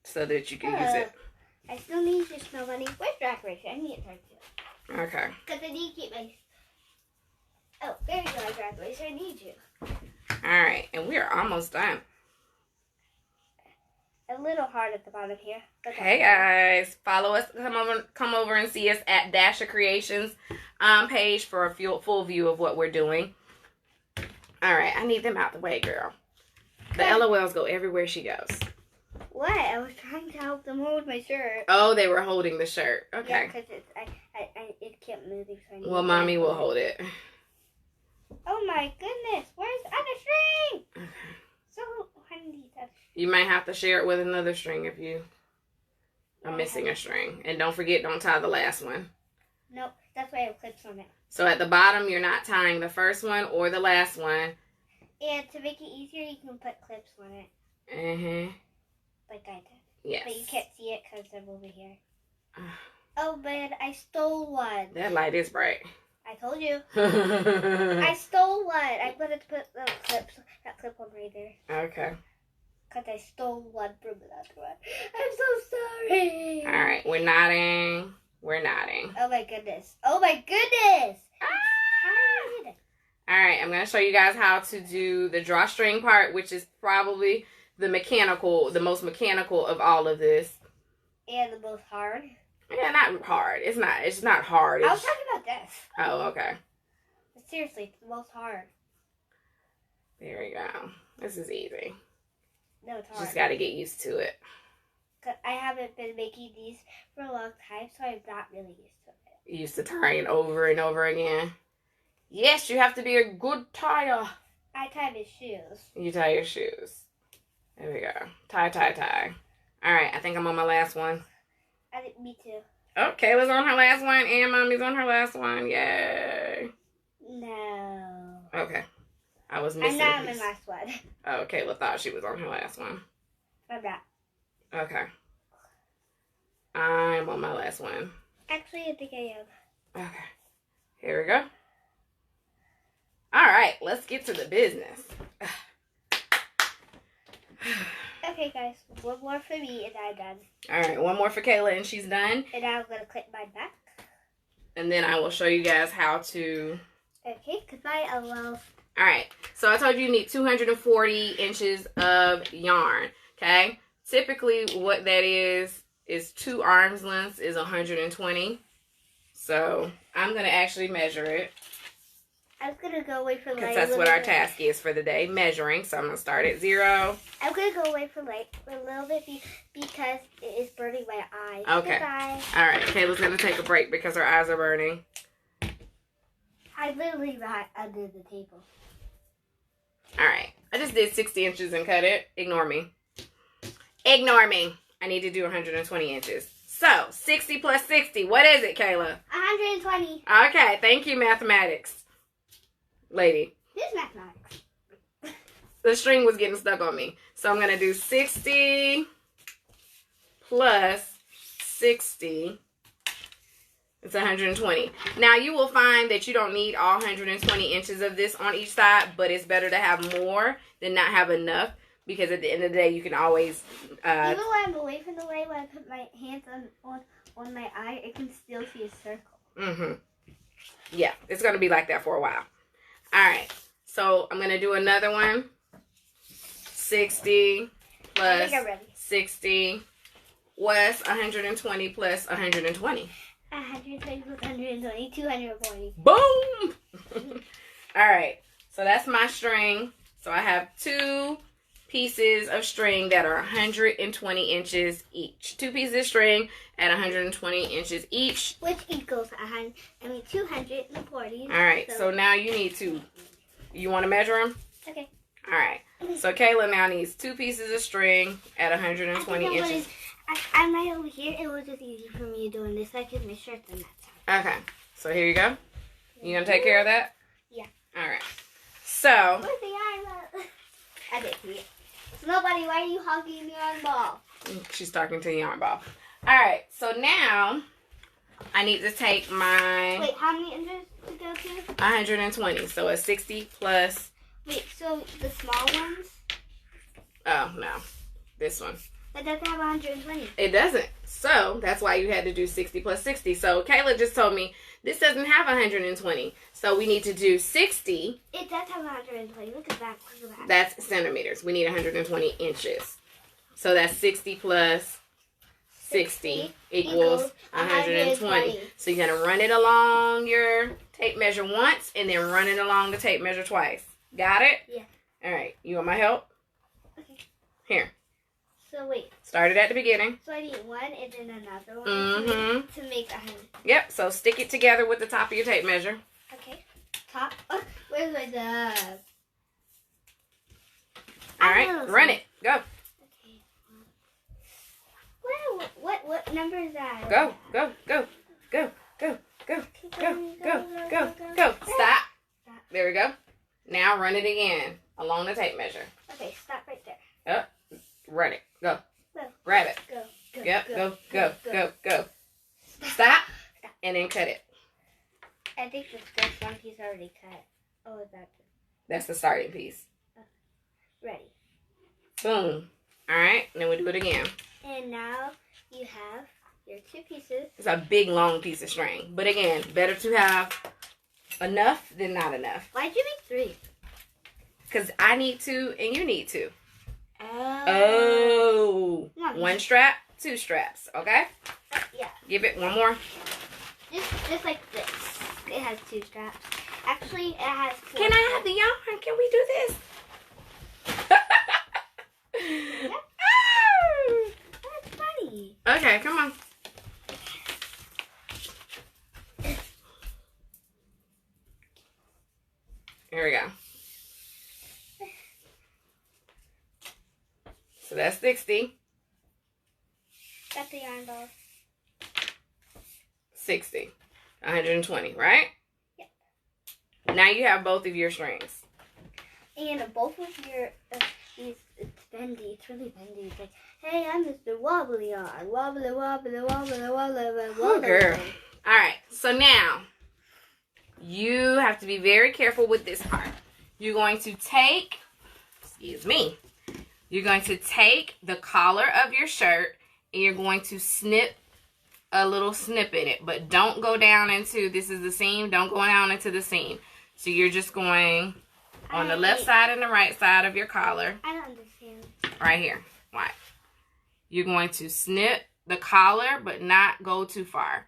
so that you can use it. I still need your snow bunny. Where's Drag Racer? I need it for you. Okay. Because I need to keep my... Oh, there you go, Drag Racer. I need you. All Alright, and we are almost done. A little hard at the bottom here. Hey guys, follow us. Come over and see us at Dasha Creations page for a full view of what we're doing. Alright, I need them out the way, girl. The LOLs go everywhere she goes. What? I was trying to help them hold my shirt. Oh, they were holding the shirt. Okay. Yeah, because it kept moving. So Well, mommy will hold it. Oh my goodness! Where's the other string? Okay. So I need that. You might have to share it with another string if you are missing a string. And don't forget, don't tie the last one. Nope, that's why I have clips on it. So at the bottom, you're not tying the first one or the last one. And to make it easier, you can put clips on it. Mm-hmm. Like I did. Yes. But you can't see it because I'm over here. Oh, man, I stole one. That light is bright. I told you. I stole one. I wanted to put that clip on right there. Okay. Because I stole one from another one. I'm so sorry. All right, we're knotting. We're knotting. Oh, my goodness. Oh, my goodness. Ah! All right, I'm going to show you guys how to do the drawstring part, which is probably the most mechanical of all of this. And the most hard. Yeah, not hard. It's not hard. I was talking about this. Oh, okay. But seriously, it's the most hard. There we go. This is easy. No, it's hard. Just got to get used to it. Cause I haven't been making these for a long time, so I'm not really used to it. Used to tying over and over again. Yes, you have to be a good tire. I tie my shoes. You tie your shoes. There we go. Tie. All right, I think I'm on my last one. I think me too. Oh, Kayla's on her last one, and Mommy's on her last one. Yay. No. Okay. I was missing I'm not on a piece. my last one. Oh, Kayla thought she was on her last one. I'm not. Okay. I'm on my last one. Actually, I think I am. Okay. Here we go. All right, let's get to the business. Okay, guys, one more for me and I'm done. All right, one more for Kayla and she's done. And I'm going to clip mine back. And then I will show you guys how to... Okay, goodbye, LOL. All right, so I told you need 240 inches of yarn, okay? Typically, what that is 2 arms lengths is 120. So I'm going to actually measure it. I was going to go away from light. Because that's what our task is for the day, measuring. So I'm going to start at 0. I'm going to go away from light for a little bit because it is burning my eyes. Okay. Goodbye. All right, Kayla's going to take a break because her eyes are burning. I literally got under the table. All right. I just did 60 inches and cut it. Ignore me. Ignore me. I need to do 120 inches. So, 60 plus 60. What is it, Kayla? 120. Okay. Thank you, mathematics. Lady. This mathematics. The string was getting stuck on me. So, I'm going to do 60 plus 60. It's 120. Now, you will find that you don't need all 120 inches of this on each side, but it's better to have more than not have enough, because at the end of the day, you can always... Even when I'm away from the light, when I put my hands on my eye, I can still see a circle. Mm-hmm. Yeah, it's going to be like that for a while. All right, so I'm going to do another one. 60 plus 60. What's 120 plus 120? 120 plus 120, 240. Boom! All right, so that's my string. So I have 2 pieces of string that are 120 inches each. 2 pieces of string at 120 inches each. Which equals 240. All right, so now you need to, you want to measure them? Okay. All right, so Kayla now needs 2 pieces of string at 120 inches. I'm right over here. It was just easy for me doing this. I can make sure it's on that side. Okay, so here you go. You gonna take care of that? Yeah. All right. So. Where's the yarn? I didn't see it. Nobody, why are you hogging the yarn ball? She's talking to the yarn ball. All right, so now I need to take my... Wait, how many inches to go to? 120, so a 60 plus... Wait, so the small ones? Oh, no. This one. But doesn't have 120. It doesn't. So that's why you had to do 60 plus 60. So Kayla just told me this doesn't have 120. So we need to do 60. It does have 120. Look at that. Look at that. That's centimeters. We need 120 inches. So that's 60 plus 60 equals 120. So you're going to run it along your tape measure once and then run it along the tape measure twice. Got it? Yeah. All right. You want my help? Okay. Here. So wait. Start it at the beginning. So I need one and then another one to make 100. Yep. So stick it together with the top of your tape measure. Okay. Top. Oh, where's my dog? All right. Run it. Go. Okay. What number is that? Go. Go. Go. Go. Go. Go. Go. Go. Go. Go. Stop. There we go. Now run it again along the tape measure. Okay. Stop right there. Up. Run it. Go. Go. Grab it. Go. Go. Yep. Go. Go. Stop. And then cut it. I think the first one piece already cut. Oh, is that? That's the starting piece. Ready. Boom. All right. And then we do it again. And now you have your two pieces. It's a big, long piece of string. But again, better to have enough than not enough. Why'd you make 3? Because I need to and you need to. Oh. Oh. 1 strap, 2 straps. Okay? Yeah. Give it one more. Just like this. It has 2 straps. Actually, it has 4. Can I have the yarn? Can we do this? Yep. Oh. That's funny. Okay, come on. Here we go. So that's 60. Got the yarn ball. 60. 120, right? Yep. Now you have both of your strings. And both of your, it's bendy. It's really bendy. It's like, hey, I'm Mr. Wobbly Yarn. Wobbly, wobbly, wobbly, wobbly, wobbly. Oh, girl. All right. So now, you have to be very careful with this part. You're going to take, excuse me, you're going to take the collar of your shirt and you're going to snip a little snip in it. But don't go down into, this is the seam, don't go down into the seam. So you're just going on the left side and the right side of your collar. I don't understand. Right here. Right. You're going to snip the collar, but not go too far.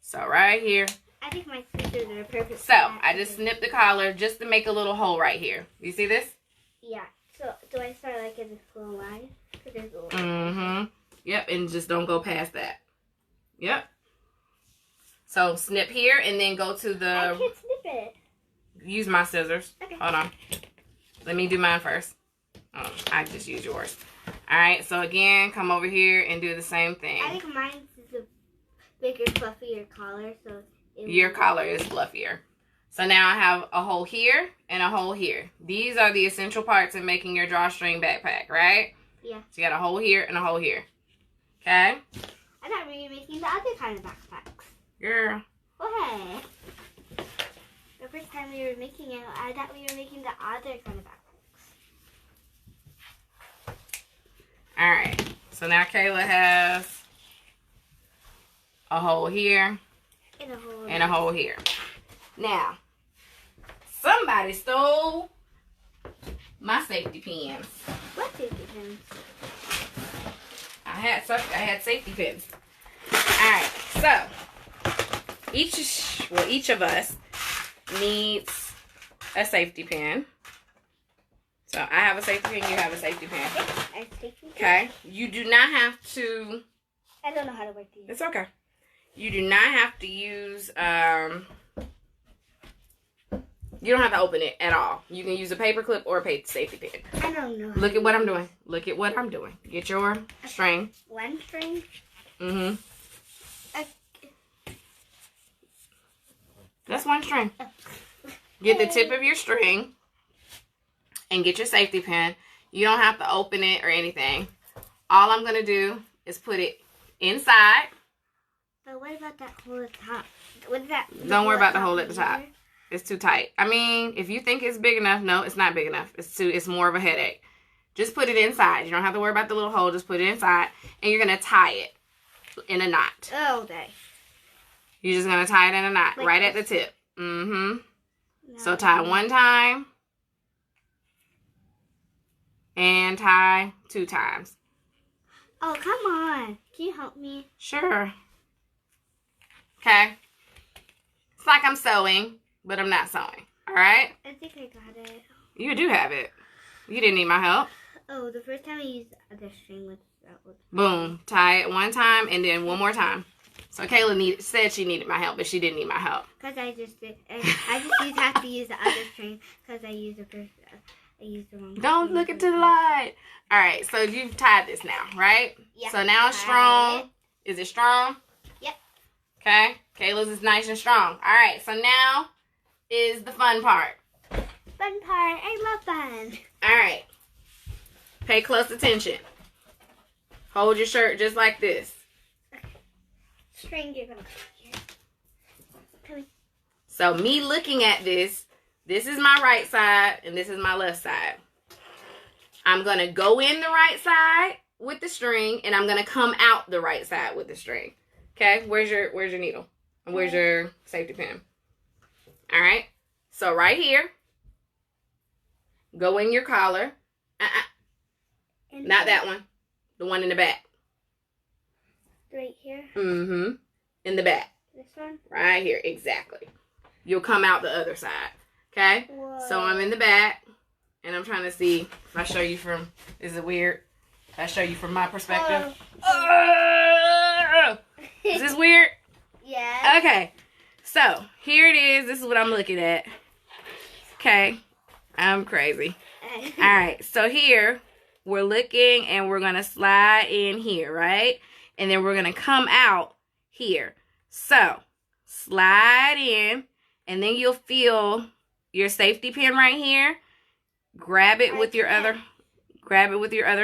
So right here. I think my scissors are perfect. So I just snipped the collar just to make a little hole right here. You see this? Yeah. So do I start like in this little line? Yep. And just don't go past that. Yep. So snip here and then go to the. I can't snip it. Use my scissors. Okay. Hold on. Let me do mine first. Oh, I just use yours. All right. So again, come over here and do the same thing. I think mine's is a bigger, fluffier collar, so. Your collar is fluffier. So now I have a hole here and a hole here. These are the essential parts in making your drawstring backpack, right? Yeah. So you got a hole here and a hole here. Okay? I thought we were making the other kind of backpacks. Girl. What? The first time we were making it, I thought we were making the other kind of backpacks. Alright. So now Kayla has a hole here and a hole here. Now, somebody stole my safety pins. What safety pins? I had safety pins. Alright, so each of us needs a safety pin. So I have a safety pin, you have a safety pin. Okay. You do not have to. I don't know how to work these. It's okay. You do not have to use you don't have to open it at all. You can use a paper clip or a safety pin. I don't know. Look at what I'm doing. Look at what I'm doing. Get your string. One string? Mm-hmm. That's one string. Get the tip of your string and get your safety pin. You don't have to open it or anything. All I'm going to do is put it inside. But what about that hole at the top? What is that? Don't worry about the hole at the top. It's too tight. I mean, if you think it's big enough, no, it's not big enough. It's more of a headache. Just put it inside. You don't have to worry about the little hole. Just put it inside. And you're going to tie it in a knot. Oh, okay. You're just going to tie it in a knot Like right at the tip. So tie one time. And tie 2 times. Oh, come on. Can you help me? Sure. Okay. It's like I'm sewing, but I'm not sewing. All right? I think I got it. You do have it. You didn't need my help. Oh, the first time I used the other string was that was. Boom. Tie it one time and then one more time. So Kayla said she needed my help, but she didn't need my help. Because I just did. I just have to use the other string because I used the first. I used the wrong. Don't look into the light. All right. So you've tied this now, right? Yeah. So now it's strong. Is it strong? Yep. Okay. Kayla's is nice and strong. All right. So now is the fun part. Fun part. I love fun. All right. Pay close attention. Hold your shirt just like this. String, you're gonna here. Come here. So me looking at this is my right side and this is my left side. I'm going to go in the right side with the string and I'm going to come out the right side with the string. Okay? Where's your needle? And where's your safety pin? All right? So right here, go in your collar. Not that one. The one in the back. Right here? Mm-hmm. In the back. This one? Right here. Exactly. You'll come out the other side. Okay? Whoa. So I'm in the back. And I'm trying to see if I show you from... Is it weird? If I show you from my perspective? Oh. Is this weird? Yeah. Okay. So, here it is. This is what I'm looking at. Okay. I'm crazy. Alright. So here... We're looking and we're going to slide in here, right? And then we're going to come out here. So, slide in and then you'll feel your safety pin right here. Grab it with your other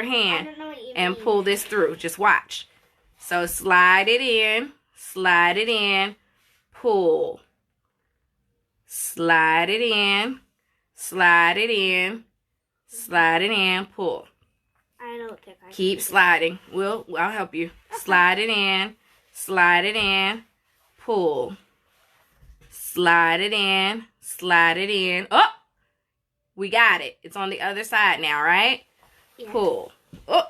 hand and pull this through. Just watch. So, slide it in, pull. Slide it in, slide it in, pull. I don't think I Keep sliding. I'll help you. Okay. Slide it in, pull. Slide it in. Oh! We got it. It's on the other side now, right? Yeah. Pull. Oh!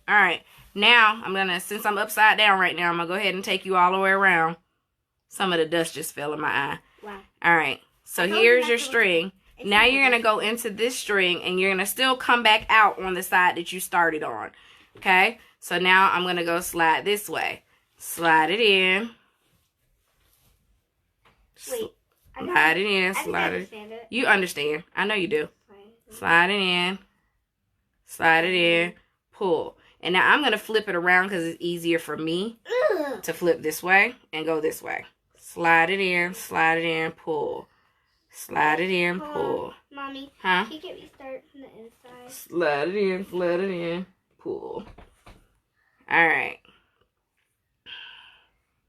Alright. Now, since I'm upside down right now, I'm going to go ahead and take you all the way around. Some of the dust just fell in my eye. Wow. Alright. So here's your string. Now you're going to go into this string and you're going to still come back out on the side that you started on. Okay? So now I'm going to go slide this way. Slide it in. Wait. Slide it in. Slide it. You understand. I know you do. Slide it in. Slide it in. Pull. And now I'm going to flip it around because it's easier for me to flip this way and go this way. Slide it in, pull. Slide it in, pull. Mommy, huh? Can you get me started from the inside? Slide it in, pull. Alright.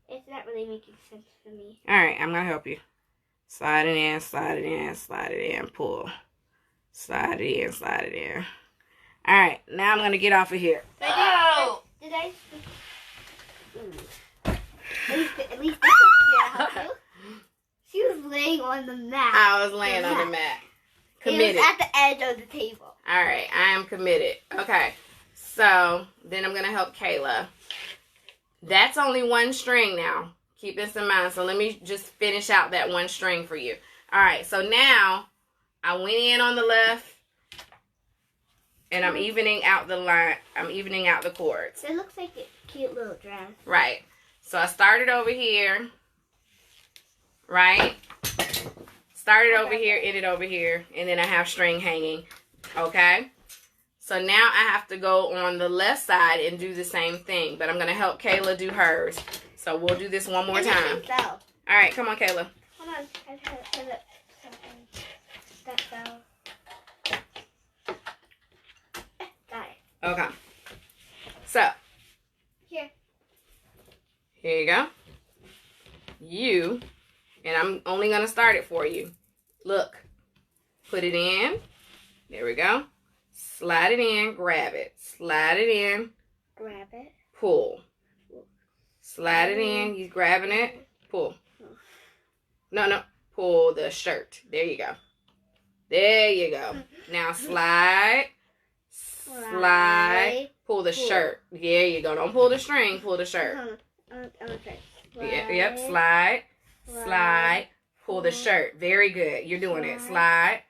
It's not really making sense for me. Alright, I'm going to help you. Slide it in, pull. Slide it in. Alright, now I'm going to get off of here. Oh! Did I? At least this one help you. She was laying on the mat. I was laying on the mat. Committed. It was at the edge of the table. Alright, I am committed. Okay, so then I'm going to help Kayla. That's only one string now. Keep this in mind. So let me just finish out that one string for you. Alright, so now I went in on the left. And I'm evening out the line. I'm evening out the cords. It looks like a cute little dress. Right. So I started over here. Right? Started over here, ended over here. And then I have string hanging. Okay? So now I have to go on the left side and do the same thing. But I'm going to help Kayla do hers. So we'll do this one more time. Alright, come on, Kayla. Hold on. I have to put it something. That fell. Okay. So. Here you go. And I'm only going to start it for you. Look. Put it in. There we go. slide it in, grab it. Slide it in, Grab it. pull. Slide it in, you grabbing it, pull. No, pull the shirt. There you go. There you go. Now slide, pull the shirt. There you go. Don't pull the string, pull the shirt. Yep, slide, pull the shirt. Very good. You're doing it. Slide,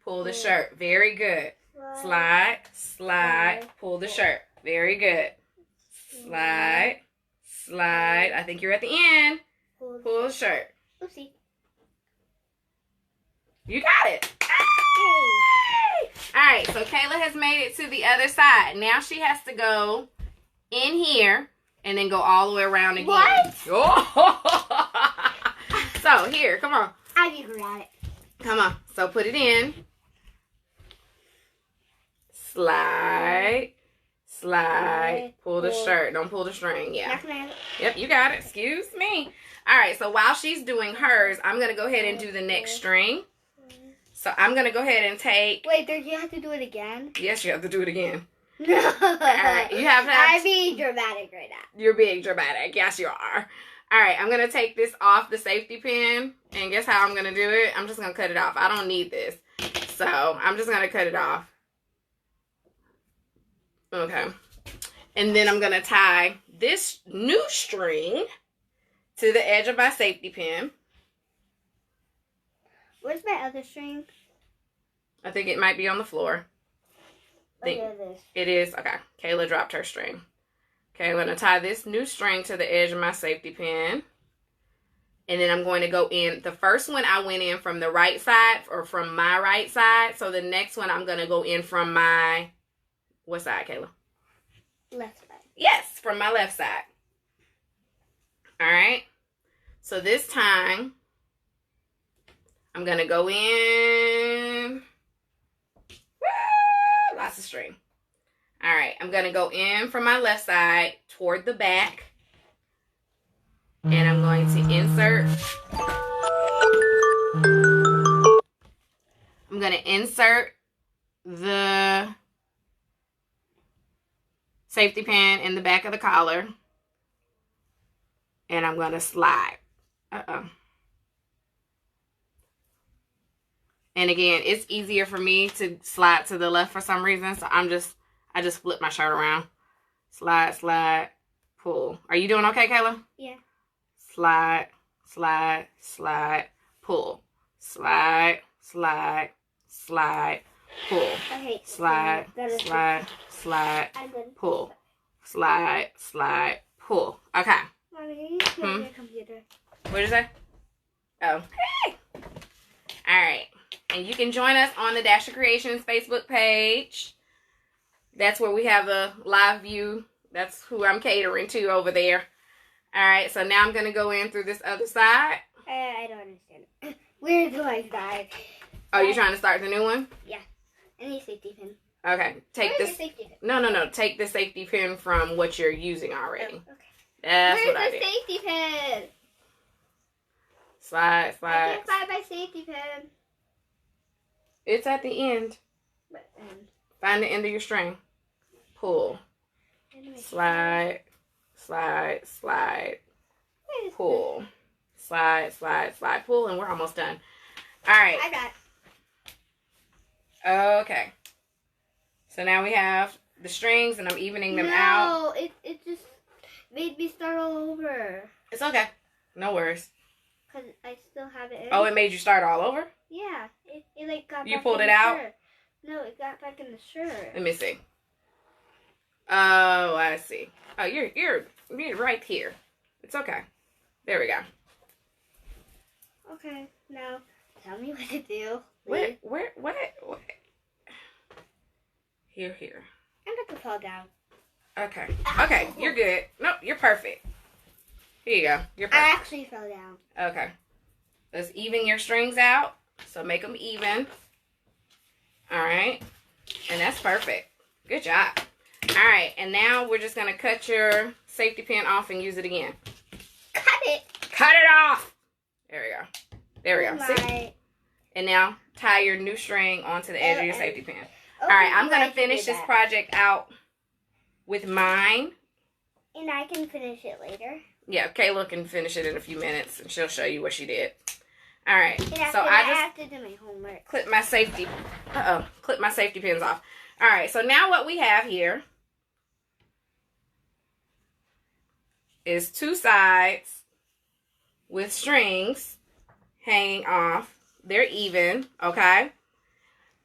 pull the shirt. Very good. Slide, pull the shirt. Very good. Slide. I think you're at the end. Pull the shirt. Oopsie. You got it. All right, so Kayla has made it to the other side. Now she has to go in here and then go all the way around again. What? Oh. So here, come on. I can grab it. Come on. So put it in. Slide. Pull the shirt. Don't pull the string. Yeah. Yep, you got it. Excuse me. All right, so while she's doing hers, I'm going to go ahead and do the next string. So I'm going to go ahead and take... Wait, do you have to do it again? Yes, you have to do it again. No. All right, you have to... I'm being dramatic right now. You're being dramatic. Yes, you are. All right, I'm going to take this off the safety pin. And guess how I'm going to do it? I'm just going to cut it off. I don't need this. So I'm just going to cut it off. Okay. And then I'm going to tie this new string to the edge of my safety pin. Where's my other string? I think it might be on the floor. It is. Okay. Kayla dropped her string. Okay, I'm going to tie this new string to the edge of my safety pin. And then I'm going to go in. The first one I went in from the right side or from my right side. So the next one I'm going to go in from my... What side, Kayla? Left side. Yes, from my left side. All right. So this time... I'm going to go in. Woo! Lots of string. All right. I'm going to go in from my left side toward the back. And I'm going to insert. I'm going to insert the safety pin in the back of the collar. And I'm going to slide. And again, it's easier for me to slide to the left for some reason. So I just flip my shirt around. Slide, pull. Are you doing okay, Kayla? Yeah. Slide, pull. Slide, pull. Okay. Slide, pull. Slide, pull. Okay. Mommy, you your computer. What did you say? Oh. Hey! All right. And you can join us on the Dasher Creations Facebook page. That's where we have a live view. That's who I'm catering to over there. All right, so now I'm going to go in through this other side. I don't understand. Where do I start? Oh, you're trying to start the new one? Yeah. I need a safety pin. Okay. Take Where's this. the safety pin? No. Take the safety pin from what you're using already. Oh, okay. That's Where's what I the did. safety pin? Slide. I can't find my safety pin. It's at the end. What end? Find the end of your string. Pull. Slide. Pull. Slide, pull, and we're almost done. All right. I got it. Okay. So now we have the strings, and I'm evening them out. No, it just made me start all over. It's okay. No worries. Because I still have it in. Oh, it made you start all over? Yeah. It like got You back pulled in it the out? shirt. No, it got back in the shirt. Let me see. Oh, I see. Oh, you're right here. It's okay. There we go. Okay, now tell me what to do. What? Here. I'm about to fall down. Okay, you're good. Nope, you're perfect. Here you go. You're perfect. I actually fell down. Okay. Let's even your strings out. So make them even. All right. And that's perfect. Good job. All right. And now we're just going to cut your safety pin off and use it again. Cut it. Cut it off. There we go. See? And now tie your new string onto the edge of your safety pin. Okay, All right, I'm going I to finish do this that. project out with mine. And I can finish it later. Yeah, Kayla can finish it in a few minutes, and she'll show you what she did. All right, And after so that, I I have just to do my homework. clip my safety pins off. All right, so now what we have here is two sides with strings hanging off. They're even, okay?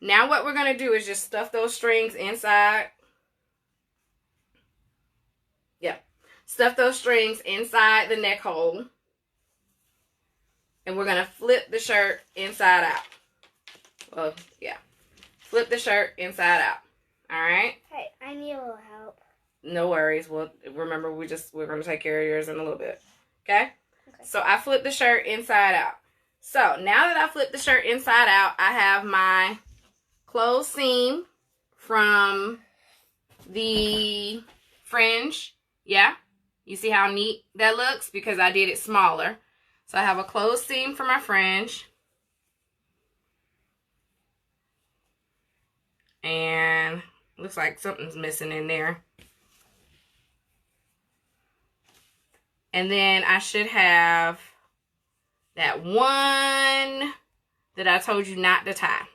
Now what we're going to do is just stuff those strings inside. Yep. Stuff those strings inside the neck hole. And we're going to flip the shirt inside out. Well, yeah. Flip the shirt inside out. All right? Hey, I need a little help. No worries. Well, remember, we're going to take care of yours in a little bit. Okay? So I flipped the shirt inside out. So now that I flipped the shirt inside out, I have my closed seam from the fringe. Yeah? You see how neat that looks? Because I did it smaller. So I have a closed seam for my fringe. And looks like something's missing in there. And then I should have that one that I told you not to tie.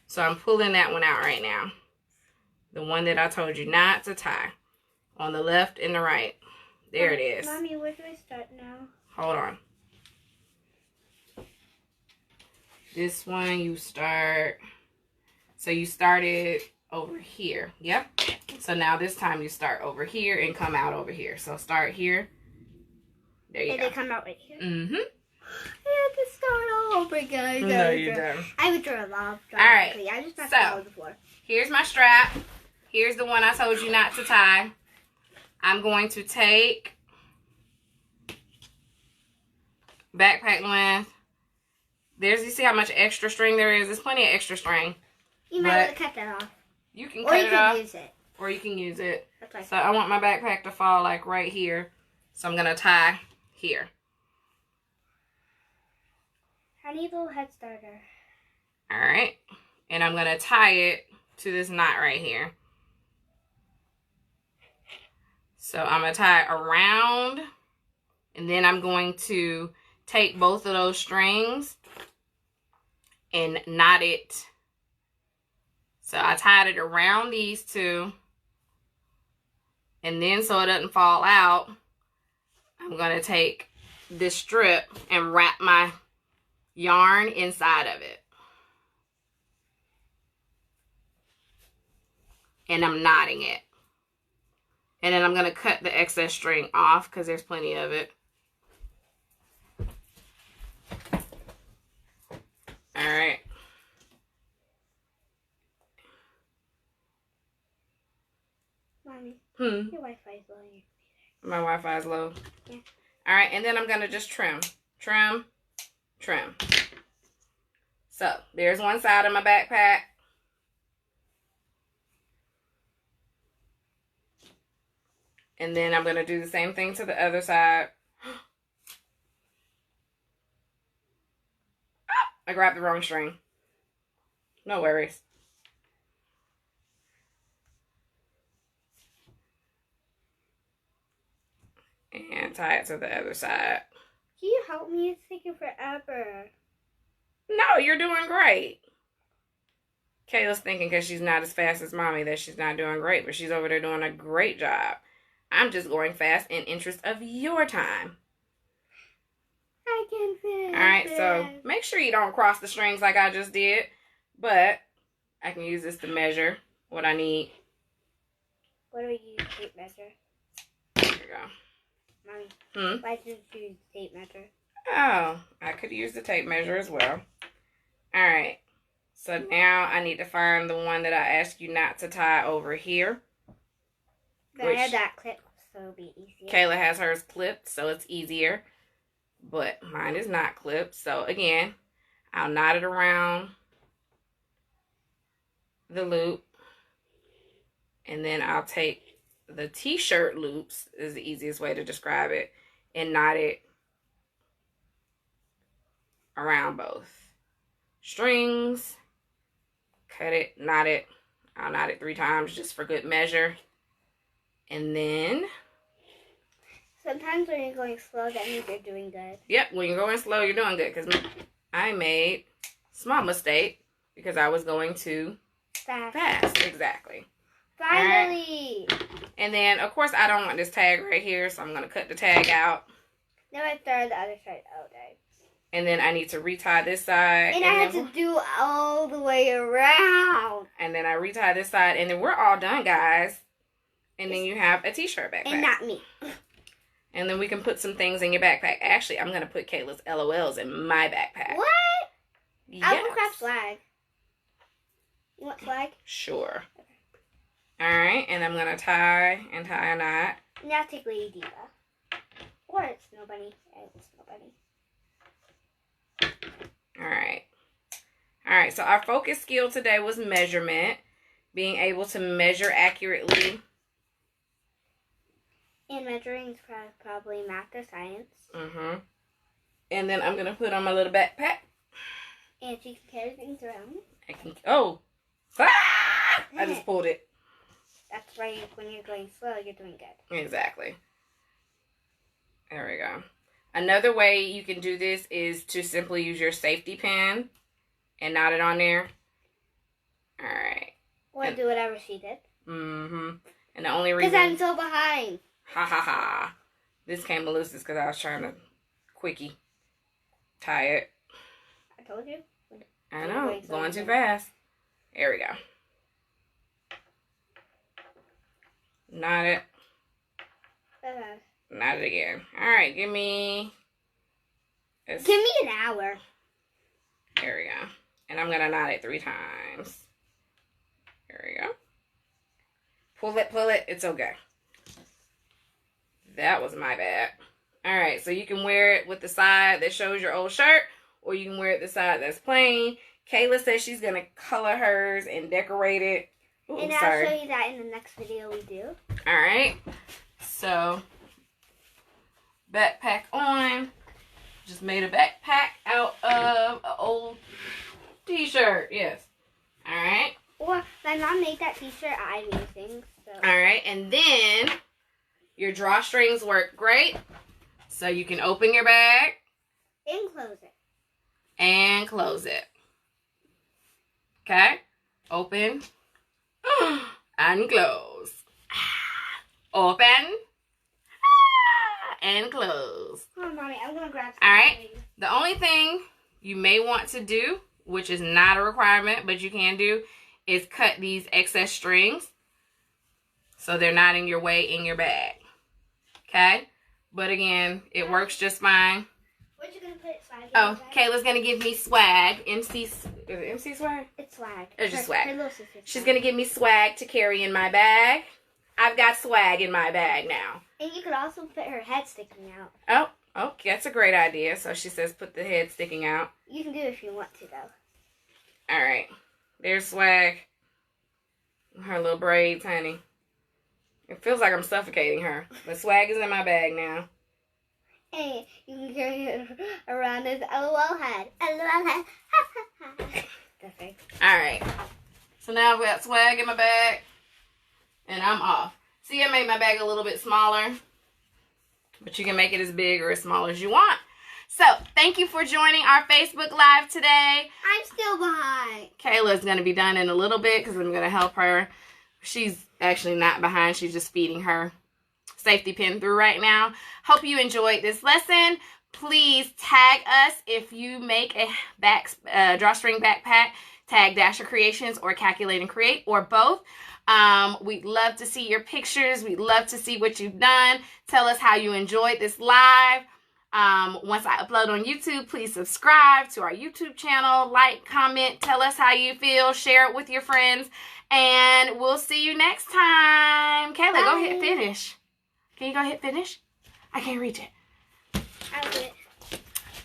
So I'm pulling that one out right now. The one that I told you not to tie. On the left and the right. There it is. Mommy, where do I start now? Hold on. This one you start. So you started over here. Yep. So now this time you start over here and come out over here. So start here. There you Did go. they come out right here? Mm-hmm. I have to start all over, guys. No, you don't. I would draw a lot. All right. I just have So, to follow the floor. Here's my strap. Here's the one I told you not to tie. I'm going to take backpack length. You see how much extra string there is? There's plenty of extra string. You might want to cut that off. You can Or cut you it can off. use it. Or you can use it. That's right. So I want my backpack to fall like right here. So I'm going to tie here. I need a little head starter. Alright. And I'm going to tie it to this knot right here. So I'm going to tie it around. And then I'm going to take both of those strings and knot it. So I tied it around these two. And then so it doesn't fall out, I'm going to take this strip and wrap my yarn inside of it. And I'm knotting it. And then I'm going to cut the excess string off because there's plenty of it. Alright. Mommy, your Wi-Fi is low. My Wi-Fi is low? Yeah. Alright, and then I'm going to just trim. Trim. Trim. So, there's one side of my backpack. And then I'm going to do the same thing to the other side. I grabbed the wrong string. No worries. And tie it to the other side. Can you help me? It's taking forever. No, you're doing great. Kayla's thinking because she's not as fast as mommy that she's not doing great, but she's over there doing a great job. I'm just going fast in interest of your time. I can finish. Alright, so make sure you don't cross the strings like I just did. But I can use this to measure what I need. What do we use tape measure? There you go. Mommy, why did you use tape measure? Oh, I could use the tape measure as well. Alright, so now I need to find the one that I asked you not to tie over here. I had that clip, so it'll be easier. Kayla has hers clipped, so it's easier. But mine is not clipped. So again, I'll knot it around the loop. And then I'll take the t-shirt loops, is the easiest way to describe it, and knot it around both. strings. Cut it, knot it. I'll knot it 3 times just for good measure. And then... sometimes when you're going slow, that means you're doing good. Yep, when you're going slow, you're doing good. Because I made a small mistake because I was going too fast. Exactly. Finally! Right. And then, of course, I don't want this tag right here, so I'm going to cut the tag out. Now I throw the other side out there. And then I need to retie this side. And I have to do all the way around. And then I retie this side. And then we're all done, guys. And then you have a t-shirt backpack. And not me. And then we can put some things in your backpack. Actually, I'm going to put Kayla's LOLs in my backpack. What? Yes. I want to craft flag. You want flag? Sure. Alright, and I'm going to tie a knot. Now take Lady Diva. Or it's Snow Bunny. It's Snow Bunny. Alright. Alright, so our focus skill today was measurement. Being able to measure accurately. And measuring is probably math or science. Mm-hmm. And then I'm going to put on my little backpack. And she can carry things around. Oh! Ah! I just pulled it. That's right. When you're going slow, you're doing good. Exactly. There we go. Another way you can do this is to simply use your safety pin and knot it on there. Alright. Or do whatever she did. Mm-hmm. And the only reason... because I'm so behind. Ha ha ha. This came loose because I was trying to quickie tie it. I told you. I know. Going too fast. There we go. Knot it. Knot it again. Alright, give me an hour. There we go. And I'm going to knot it 3 times. There we go. Pull it. It's okay. That was my bad. Alright, so you can wear it with the side that shows your old shirt, or you can wear it the side that's plain. Kayla says she's going to color hers and decorate it. Ooh, and I'll show you that in the next video we do. Alright. So, backpack on. Just made a backpack out of an old t-shirt. Yes. Alright. Or, my mom made that t-shirt. I made things. So. Alright, and then your drawstrings work great. So you can open your bag. And close it. And close it. Okay? Open. And close. Open. And close. Come on, Mommy. I'm going to grab some. Alright. The only thing you may want to do, which is not a requirement, but you can do, is cut these excess strings so they're not in your way in your bag. Okay? But again, it works just fine. What you going to put swag in? Oh, Kayla's going to give me swag. Is it MC swag? It's swag. It's just swag. Her little sister's She's swag. going to give me swag to carry in my bag. I've got swag in my bag now. And you could also put her head sticking out. Oh, that's a great idea. So she says put the head sticking out. You can do it if you want to, though. All right. There's swag. Her little braids, honey. It feels like I'm suffocating her. But swag is in my bag now. Hey, you can carry it around as LOL head. LOL head. That's right. Alright. So now I've got swag in my bag. And I'm off. See, I made my bag a little bit smaller. But you can make it as big or as small as you want. So, thank you for joining our Facebook Live today. I'm still behind. Kayla's going to be done in a little bit because I'm going to help her. She's actually not behind. She's just feeding her safety pin through right now. Hope you enjoyed this lesson. Please tag us if you make a drawstring backpack. Tag Dasher Creations or Calculate and Create or both. We'd love to see your pictures. We'd love to see what you've done. Tell us how you enjoyed this live. Once I upload on YouTube, please subscribe to our YouTube channel. Like, comment, tell us how you feel. Share it with your friends. And we'll see you next time. Kayla, Bye. go hit finish. Can you go hit finish? I can't reach it. I'll do it.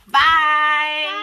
Bye. Bye.